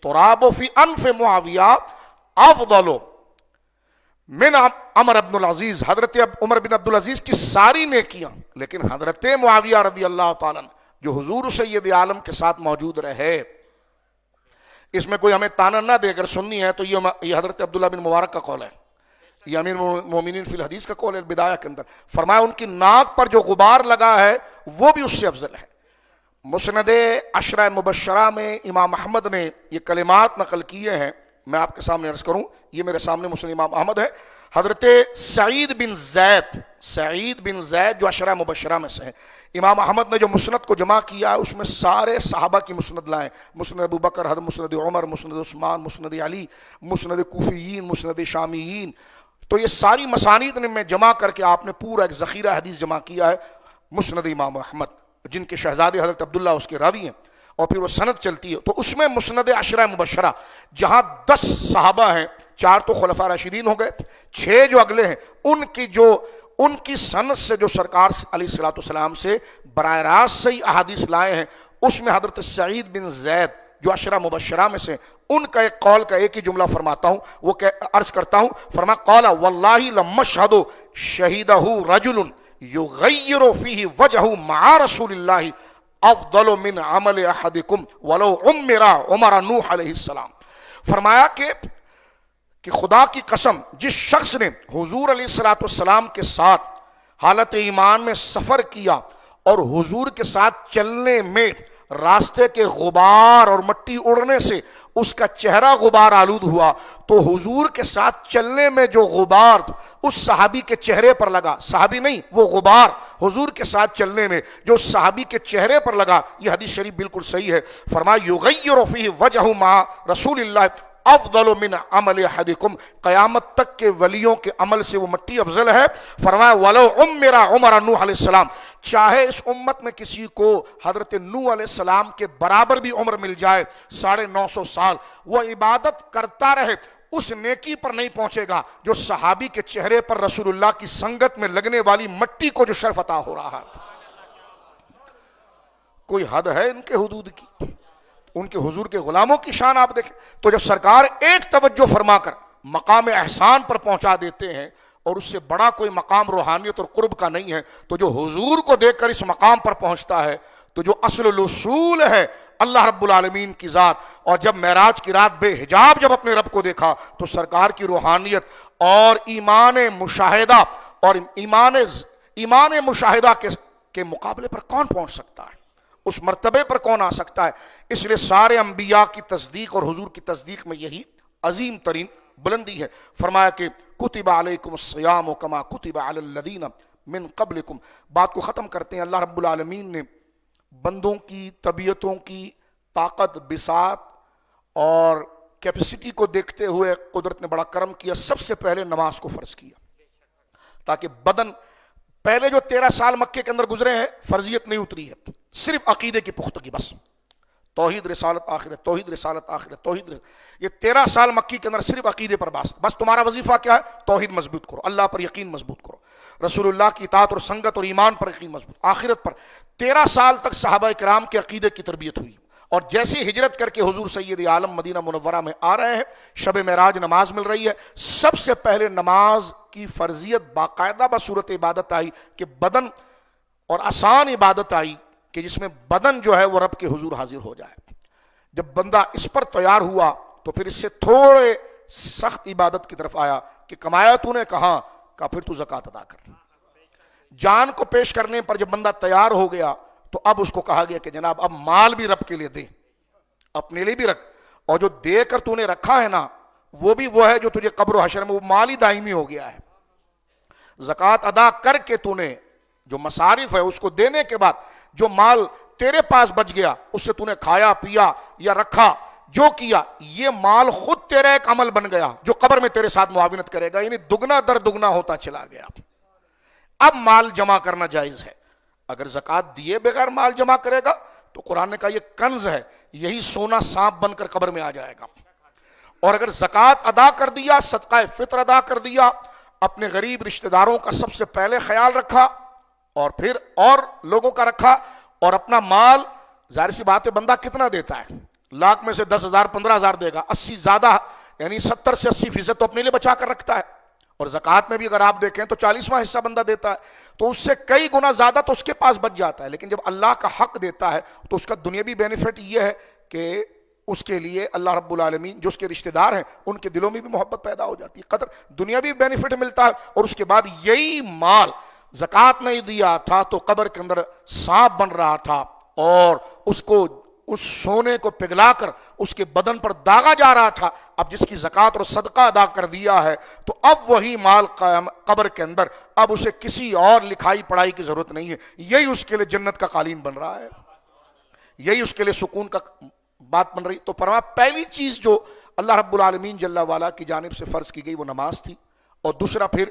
S1: تراب فی انف معاویہ افضل من عمر بن العزیز. حضرت عمر بن عبدالعزیز کی ساری نیکیاں، لیکن حضرت معاویہ رضی اللہ تعالیٰ جو حضور سید عالم کے ساتھ موجود رہے، اس میں کوئی ہمیں تانا نہ دے. اگر سننی ہے تو یہ حضرت عبداللہ بن مبارک کا قول ہے، یہ امیر المومنین فی الحدیث کا قول ہے بدایہ کے اندر. فرمایا ان کی ناک پر جو غبار لگا ہے وہ بھی اس سے افضل ہے. مسند عشرہ مبشرہ میں امام احمد نے یہ کلمات نقل کیے ہیں، میں آپ کے سامنے عرض کروں. یہ میرے سامنے مسند امام احمد ہے. حضرت سعید بن زید جو عشرہ مبشرہ میں سے ہیں، امام احمد نے جو مسند کو جمع کیا ہے اس میں سارے صحابہ کی مسند لائیں، مسند ابو بکر، حضرت مسند عمر، مسند عثمان، مسند علی، مسند کوفیین، مسند شامیین. تو یہ ساری مسانید نے میں جمع کر کے آپ نے پورا ایک ذخیرہ حدیث جمع کیا ہے مسند امام احمد، جن کے شہزادے حضرت عبداللہ اس کے راوی ہیں، اور پھر وہ سند چلتی ہے. تو اس میں مسند عشرہ مبشرہ جہاں 10 صحابہ ہیں، 4 تو خلفاء راشدین ہو گئے، 6 جو اگلے ہیں، ان کی سند سے جو سرکار علیہ الصلوۃ والسلام سے براہ راست سے احادیث لائے ہیں، اس میں حضرت سعید بن زید جو عشرہ مبشرہ میں سے، ان کا ایک قول کا ایک ہی جملہ فرماتا ہوں، وہ عرض کرتا ہوں. فرمایا قال واللہ لما اشہد شہیدہ رجل یغیر فیہ وجہ مع رسول اللہ افضل من عمل احدکم ولو عمر نوح علیہ السلام. فرمایا کہ خدا کی قسم، جس شخص نے حضور علیہ الصلوۃ والسلام کے ساتھ حالت ایمان میں سفر کیا اور حضور کے ساتھ چلنے میں راستے کے غبار اور مٹی اڑنے سے اس کا چہرہ غبار آلود ہوا، تو حضور کے ساتھ چلنے میں جو غبار اس صحابی کے چہرے پر لگا، صحابی نہیں، وہ غبار حضور کے ساتھ چلنے میں جو اس صحابی کے چہرے پر لگا، یہ حدیث شریف بالکل صحیح ہے. فرمایا یغیر فیہ وجہ مع رسول اللہ افضل من عمل احدکم، قیامت تک کے ولیوں کے عمل سے وہ مٹی افضل ہے. فرمایا ولو عمر نوح علیہ السلام، چاہے اس امت میں کسی کو حضرت نوح علیہ السلام کے برابر بھی عمر مل جائے، 950 سال وہ عبادت کرتا رہے، اس نیکی پر نہیں پہنچے گا جو صحابی کے چہرے پر رسول اللہ کی سنگت میں لگنے والی مٹی کو جو شرف عطا ہو رہا ہے. کوئی حد ہے ان کے حدود کی؟ ان کے حضور کے غلاموں کی شان آپ دیکھیں. تو جب سرکار ایک توجہ فرما کر مقام احسان پر پہنچا دیتے ہیں، اور اس سے بڑا کوئی مقام روحانیت اور قرب کا نہیں ہے، تو جو حضور کو دیکھ کر اس مقام پر پہنچتا ہے، تو جو اصل الوصول ہے اللہ رب العالمین کی ذات. اور جب معراج کی رات بے حجاب جب اپنے رب کو دیکھا تو سرکار کی روحانیت اور ایمان مشاہدہ اور ایمان مشاہدہ کے مقابلے پر کون پہنچ سکتا ہے؟ اس مرتبے پر کون آ سکتا ہے؟ اس لیے سارے انبیاء کی تصدیق اور حضور کی تصدیق میں یہی عظیم ترین بلندی ہے. فرمایا کہ کتب علیکم الصیام کما کتب علی الذین من قبلکم. بات کو ختم کرتے ہیں. اللہ رب العالمین نے بندوں کی طبیعتوں کی طاقت، بساط اور کیپیسٹی کو دیکھتے ہوئے قدرت نے بڑا کرم کیا. سب سے پہلے نماز کو فرض کیا تاکہ بدن، پہلے جو 13 سال مکے کے اندر گزرے ہیں فرضیت نہیں اتری ہے، صرف عقیدے کی پختگی، بس توحید رسالت آخرت، توحید رسالت آخرت، یہ 13 سال مکی کے اندر صرف عقیدے پر بس تمہارا وظیفہ کیا ہے؟ توحید مضبوط کرو، اللہ پر یقین مضبوط کرو، رسول اللہ کی اطاعت اور سنگت اور ایمان پر یقین مضبوط، آخرت پر. 13 سال تک صحابہ کرام کے عقیدے کی تربیت ہوئی، اور جیسی ہجرت کر کے حضور سید عالم مدینہ منورہ میں آ رہے ہیں، شب معراج نماز مل رہی ہے. سب سے پہلے نماز کی فرضیت باقاعدہ بصورت عبادت آئی کہ بدن، اور آسان عبادت آئی کہ جس میں بدن جو ہے وہ رب کے حضور حاضر ہو جائے. جب بندہ اس پر تیار ہوا تو پھر اس سے تھوڑے سخت عبادت کی طرف آیا کہ کمایا تو نے کہاں؟ کہا پھر تو زکوٰۃ ادا کر. جان کو پیش کرنے پر جب بندہ تیار ہو گیا تو اب اس کو کہا گیا کہ جناب اب مال بھی رب کے لیے دے، اپنے لیے بھی رکھ، اور جو دے کر تو نے رکھا ہے نا وہ بھی وہ ہے جو تجھے قبر و حشر میں وہ مال ہی دائمی ہو گیا ہے. زکوٰۃ ادا کر کے تو نے جو مصارف ہے اس کو دینے کے بعد جو مال تیرے پاس بچ گیا اس سے تو نے کھایا پیا یا رکھا، جو کیا، یہ مال خود تیرا ایک عمل بن گیا جو قبر میں تیرے ساتھ معاونت کرے گا، یعنی دگنا در دگنا ہوتا چلا گیا. اب مال جمع کرنا جائز ہے. اگر زکوٰۃ دیے بغیر مال جمع کرے گا تو قرآن نے کہا یہ کنز ہے، یہی سونا سانپ بن کر قبر میں آ جائے گا۔ اور اگر زکوٰۃ ادا کر دیا، صدقہ فطر ادا کر دیا، اپنے غریب رشتہ داروں کا سب سے پہلے خیال رکھا اور پھر اور لوگوں کا رکھا، اور اپنا مال، ظاہر سی بات ہے بندہ کتنا دیتا ہے، لاکھ میں سے 10,000 15,000 دے گا، 80 زیادہ یعنی 70 سے 80% تو اپنے لیے بچا کر رکھتا ہے، اور زکوٰۃ میں بھی اگر آپ دیکھیں تو 40واں حصہ بندہ دیتا ہے، تو اس سے کئی گنا زیادہ تو اس کے پاس بچ جاتا ہے۔ لیکن جب اللہ کا حق دیتا ہے تو اس کا دنیاوی بینیفٹ یہ ہے کہ اس کے لیے اللہ رب العالمین جو اس کے رشتہ دار ہیں ان کے دلوں میں بھی محبت پیدا ہو جاتی ہے، قدر دنیاوی بینیفٹ ملتا ہے، اور اس کے بعد یہی مال زکوٰۃ نہیں دیا تھا تو قبر کے اندر سانپ بن رہا تھا، اور اس کو اس سونے کو پگھلا کر اس کے بدن پر داغا جا رہا تھا۔ اب جس کی زکوٰۃ اور صدقہ ادا کر دیا ہے تو اب وہی مال قبر کے اندر اب اسے کسی اور لکھائی پڑھائی کی ضرورت نہیں ہے، یہی اس کے لیے جنت کا قالین بن رہا ہے، یہی اس کے لیے سکون کا بات بن رہی۔ تو فرمایا پہلی چیز جو اللہ رب العالمین جل وعلا کی جانب سے فرض کی گئی وہ نماز تھی، اور دوسرا پھر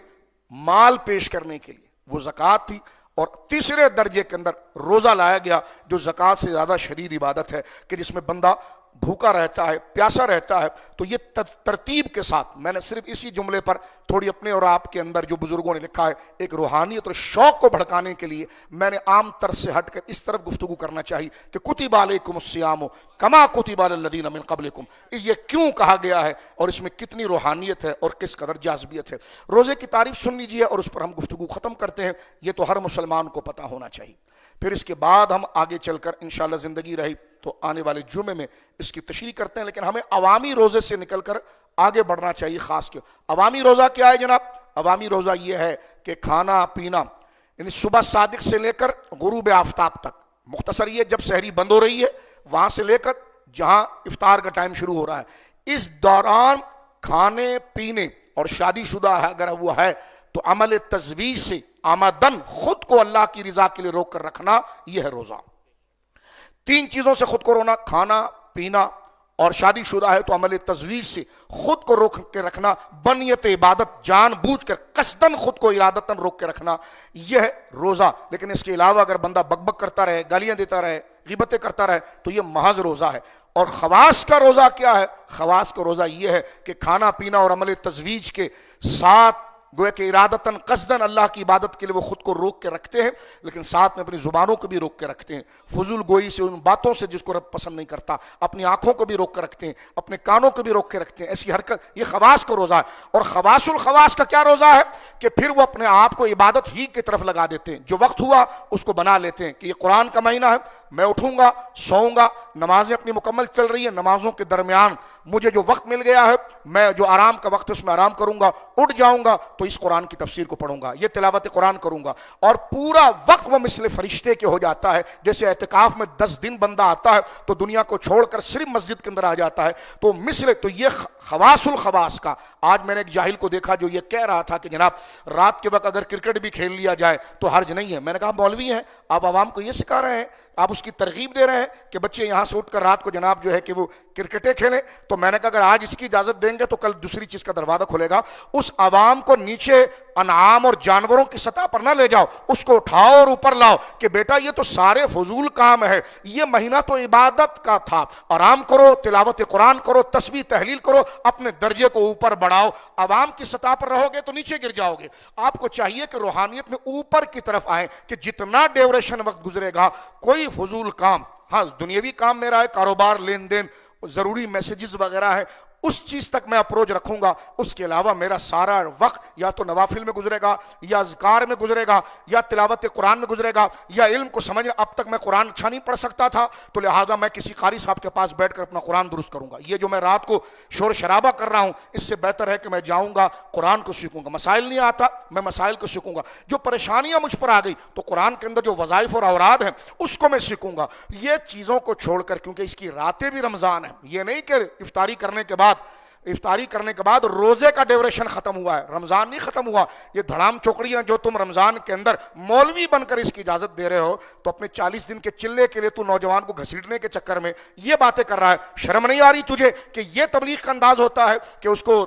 S1: مال پیش کرنے کے لیے وہ زکوٰۃ تھی، اور تیسرے درجے کے اندر روزہ لایا گیا جو زکوٰۃ سے زیادہ شدید عبادت ہے، کہ جس میں بندہ بھوکا رہتا ہے، پیاسا رہتا ہے۔ تو یہ ترتیب کے ساتھ میں نے صرف اسی جملے پر تھوڑی اپنے اور آپ کے اندر جو بزرگوں نے لکھا ہے ایک روحانیت اور شوق کو بھڑکانے کے لیے میں نے عام طرز سے ہٹ کر اس طرف گفتگو کرنا چاہیے کہ کتب علیکم الصیام کما کتب علی الذین من قبلکم، یہ کیوں کہا گیا ہے اور اس میں کتنی روحانیت ہے اور کس قدر جاذبیت ہے۔ روزے کی تعریف سن لیجیے اور اس پر ہم گفتگو ختم کرتے ہیں، یہ تو ہر مسلمان کو پتہ ہونا چاہیے۔ پھر اس کے بعد ہم آگے چل کر انشاءاللہ زندگی رہی تو آنے والے جمعے میں اس کی تشریح کرتے ہیں، لیکن ہمیں عوامی روزے سے نکل کر آگے بڑھنا چاہیے۔ خاص کے عوامی روزہ کیا ہے جناب؟ عوامی روزہ یہ ہے کہ کھانا پینا یعنی صبح صادق سے لے کر غروب آفتاب تک، مختصر یہ جب سحری بند ہو رہی ہے وہاں سے لے کر جہاں افطار کا ٹائم شروع ہو رہا ہے، اس دوران کھانے پینے اور شادی شدہ ہے اگر وہ ہے تو عمل تزویج سے آمدن خود کو اللہ کی رضا کے لیے روک کر رکھنا، یہ ہے روزہ۔ تین چیزوں سے خود کو رونا، کھانا پینا اور شادی شدہ ہے تو عمل تزویج سے خود کو روک کے رکھنا، بنیت عبادت جان بوجھ کر قصدن خود کو ارادتاً روک کے رکھنا، یہ ہے روزہ۔ لیکن اس کے علاوہ اگر بندہ بک بک کرتا رہے، گالیاں دیتا رہے، غیبتیں کرتا رہے تو یہ محض روزہ ہے۔ اور خواص کا روزہ کیا ہے؟ خواص کا روزہ یہ ہے کہ کھانا پینا اور عمل تزویج کے ساتھ گویا کہ ارادتاً قصداً اللہ کی عبادت کے لیے وہ خود کو روک کے رکھتے ہیں، لیکن ساتھ میں اپنی زبانوں کو بھی روک کے رکھتے ہیں، فضول گوئی سے، ان باتوں سے جس کو رب پسند نہیں کرتا، اپنی آنکھوں کو بھی روک کے رکھتے ہیں، اپنے کانوں کو بھی روک کے رکھتے ہیں، ایسی حرکت، یہ خواص کا روزہ ہے۔ اور خواص الخواص کا کیا روزہ ہے کہ پھر وہ اپنے آپ کو عبادت ہی کی طرف لگا دیتے ہیں، جو وقت ہوا اس کو بنا لیتے ہیں کہ یہ قرآن کا مہینہ ہے، میں اٹھوں گا، سوؤں گا، نمازیں اپنی مکمل چل رہی ہیں، نمازوں کے درمیان مجھے جو وقت مل گیا ہے میں جو آرام کا وقت ہے اس میں آرام کروں گا، اٹھ جاؤں گا تو اس قرآن کی تفسیر کو پڑھوں گا، یہ تلاوت قرآن کروں گا، اور پورا وقت وہ مثل فرشتے کے ہو جاتا ہے۔ جیسے اعتکاف میں 10 دن بندہ آتا ہے تو دنیا کو چھوڑ کر صرف مسجد کے اندر آ جاتا ہے، تو مثل تو یہ خواص الخواص کا۔ آج میں نے ایک جاہل کو دیکھا جو یہ کہہ رہا تھا کہ جناب رات کے وقت اگر کرکٹ بھی کھیل لیا جائے تو حرج نہیں ہے۔ میں نے کہا مولوی ہیں آپ عوام کو یہ سکھا رہے ہیں، آپ اس کی ترغیب دے رہے ہیں کہ بچے یہاں سے اٹھ کر رات کو جناب جو ہے کہ وہ کرکٹیں کھیلیں، تو میں نے کہا اگر آج اس کی اجازت دیں گے تو کل دوسری چیز کا دروازہ کھلے گا۔ اس عوام کو نیچے انعام اور جانوروں کی سطح پر نہ لے جاؤ، اس کو اٹھاؤ اور اوپر لاؤ کہ بیٹا یہ تو سارے فضول کام ہے، یہ مہینہ تو عبادت کا تھا، آرام کرو، تلاوت قرآن کرو، تسبیح تحلیل کرو، اپنے درجے کو اوپر بڑھاؤ۔ عوام کی سطح پر رہو گے تو نیچے گر جاؤ گے۔ آپ کو چاہیے کہ روحانیت میں اوپر کی طرف آئیں کہ جتنا ڈیوریشن وقت گزرے گا کوئی فضول کام، ہاں دنیاوی کام میرا ہے، کاروبار، لین دین، ضروری میسیجز وغیرہ ہے، اس چیز تک میں اپروچ رکھوں گا، اس کے علاوہ میرا سارا وقت یا تو نوافل میں گزرے گا یا اذکار میں گزرے گا یا تلاوت قرآن میں گزرے گا یا علم کو سمجھنا۔ اب تک میں قرآن اچھا نہیں پڑھ سکتا تھا تو لہٰذا میں کسی قاری صاحب کے پاس بیٹھ کر اپنا قرآن درست کروں گا۔ یہ جو میں رات کو شور شرابہ کر رہا ہوں اس سے بہتر ہے کہ میں جاؤں گا قرآن کو سیکھوں گا۔ مسائل نہیں آتا میں مسائل کو سیکھوں گا، جو پریشانیاں مجھ پر آ گئی تو قرآن کے اندر جو وظائف اور اوراد ہیں اس کو میں سیکھوں گا۔ یہ چیزوں کو چھوڑ کر، کیونکہ اس کی راتیں بھی رمضان ہیں، یہ نہیں کہ افطاری کرنے کے بعد روزے کا ڈیوریشن ختم ہوا ہے، رمضان نہیں ختم ہوا۔ یہ دھڑام چوکڑیاں جو تم رمضان کے اندر مولوی بن کر اس کی اجازت دے رہے ہو تو اپنے 40 دن کے چلے کے لیے تو نوجوان کو گھسیٹنے کے چکر میں یہ باتیں کر رہا ہے۔ شرم نہیں آ رہی تجھے کہ یہ تبلیغ کا انداز ہوتا ہے کہ اس کو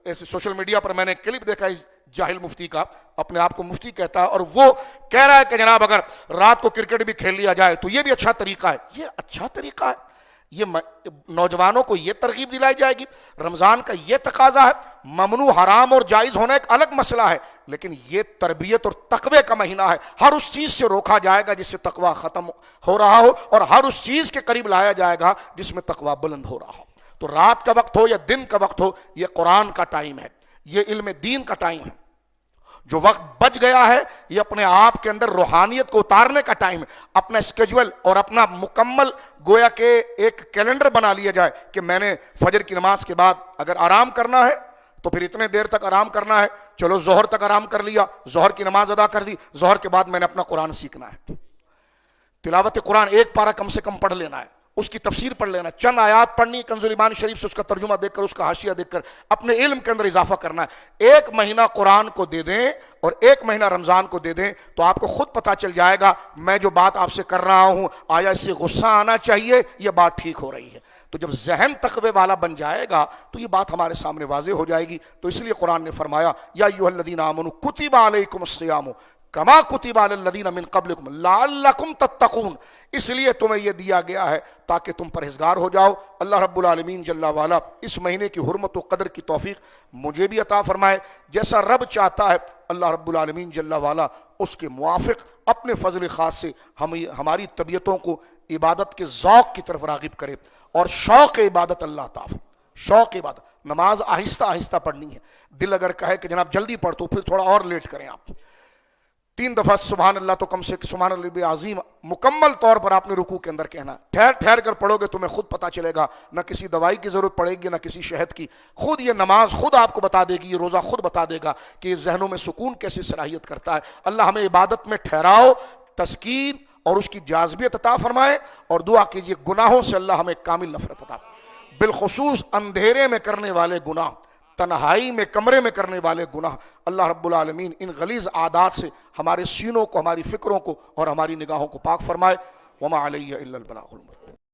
S1: ایسے سوشل میڈیا پر میں نے کلپ دیکھا ہے جاہل مفتی کا، اپنے آپ کو مفتی کہتا ہے، اور وہ کہہ رہا ہے کہ جناب اگر رات کو کرکٹ بھی کھیل لیا جائے تو یہ بھی اچھا طریقہ ہے۔ یہ اچھا طریقہ ہے؟ یہ نوجوانوں کو یہ ترغیب دلائی جائے گی؟ رمضان کا یہ تقاضا ہے۔ ممنوع حرام اور جائز ہونا ایک الگ مسئلہ ہے، لیکن یہ تربیت اور تقوی کا مہینہ ہے۔ ہر اس چیز سے روکا جائے گا جس سے تقوی ختم ہو رہا ہو، اور ہر اس چیز کے قریب لایا جائے گا جس میں تقوی بلند ہو رہا ہو۔ تو رات کا وقت ہو یا دن کا وقت ہو، یہ قرآن کا ٹائم ہے، یہ علم دین کا ٹائم ہے۔ جو وقت بچ گیا ہے یہ اپنے آپ کے اندر روحانیت کو اتارنے کا ٹائم ہے۔ اپنا اسکیجول اور اپنا مکمل گویا کہ ایک کیلنڈر بنا لیا جائے کہ میں نے فجر کی نماز کے بعد اگر آرام کرنا ہے تو پھر اتنے دیر تک آرام کرنا ہے، چلو ظہر تک آرام کر لیا، ظہر کی نماز ادا کر دی، ظہر کے بعد میں نے اپنا قرآن سیکھنا ہے، تلاوت قرآن ایک پارہ کم سے کم پڑھ لینا ہے، اس کی تفسیر پڑھ لینا، چند آیات پڑھنی، کنز ایمان شریف سے اس کا ترجمہ دیکھ کر، اس کا حاشیہ دیکھ کر اپنے علم کے اندر اضافہ کرنا ہے۔ ایک مہینہ قرآن کو دے دیں اور ایک مہینہ رمضان کو دے دیں تو آپ کو خود پتا چل جائے گا میں جو بات آپ سے کر رہا ہوں آیا اس سے غصہ آنا چاہیے، یہ بات ٹھیک ہو رہی ہے۔ تو جب ذہن تقوی والا بن جائے گا تو یہ بات ہمارے سامنے واضح ہو جائے گی۔ تو اس لیے قرآن نے فرمایا یا ایھا الذین آمنوا کتب علیکم الصیام کما کتب علی الذین من قبلکم لعلکم تتقون، اس لیے تمہیں یہ دیا گیا ہے تاکہ تم پرہیزگار ہو جاؤ۔ اللہ رب العالمین جل وعلا اس مہینے کی حرمت و قدر کی توفیق مجھے بھی عطا فرمائے، جیسا رب چاہتا ہے اللہ رب العالمین جل وعلا اس کے موافق اپنے فضل خاص سے ہماری طبیعتوں کو عبادت کے ذوق کی طرف راغب کرے، اور شوق عبادت اللہ عطا فرمائے۔ شوق عبادت، نماز آہستہ آہستہ پڑھنی ہے۔ دل اگر کہے کہ جناب جلدی پڑھ تو پھر تھوڑا اور لیٹ کریں آپ، 3 دفعہ سبحان اللہ تو کم سے سبحان اللہ عظیم مکمل طور پر آپ نے رکوع کے اندر کہنا۔ ٹھہر ٹھہر کر پڑھو گے تمہیں خود پتا چلے گا، نہ کسی دوائی کی ضرورت پڑے گی نہ کسی شہد کی، خود یہ نماز خود آپ کو بتا دے گی، یہ روزہ خود بتا دے گا کہ یہ ذہنوں میں سکون کیسے صلاحیت کرتا ہے۔ اللہ ہمیں عبادت میں ٹھہراؤ، تسکین اور اس کی جاذبیت عطا فرمائے، اور دعا کیجیے گناہوں سے اللہ ہمیں کامل نفرت عطا، بالخصوص اندھیرے میں کرنے والے گناہ، تنہائی میں کمرے میں کرنے والے گناہ۔ اللہ رب العالمین ان غلیظ عادات سے ہمارے سینوں کو، ہماری فکروں کو اور ہماری نگاہوں کو پاک فرمائے۔ وما علیہ الا البلاغ المبین۔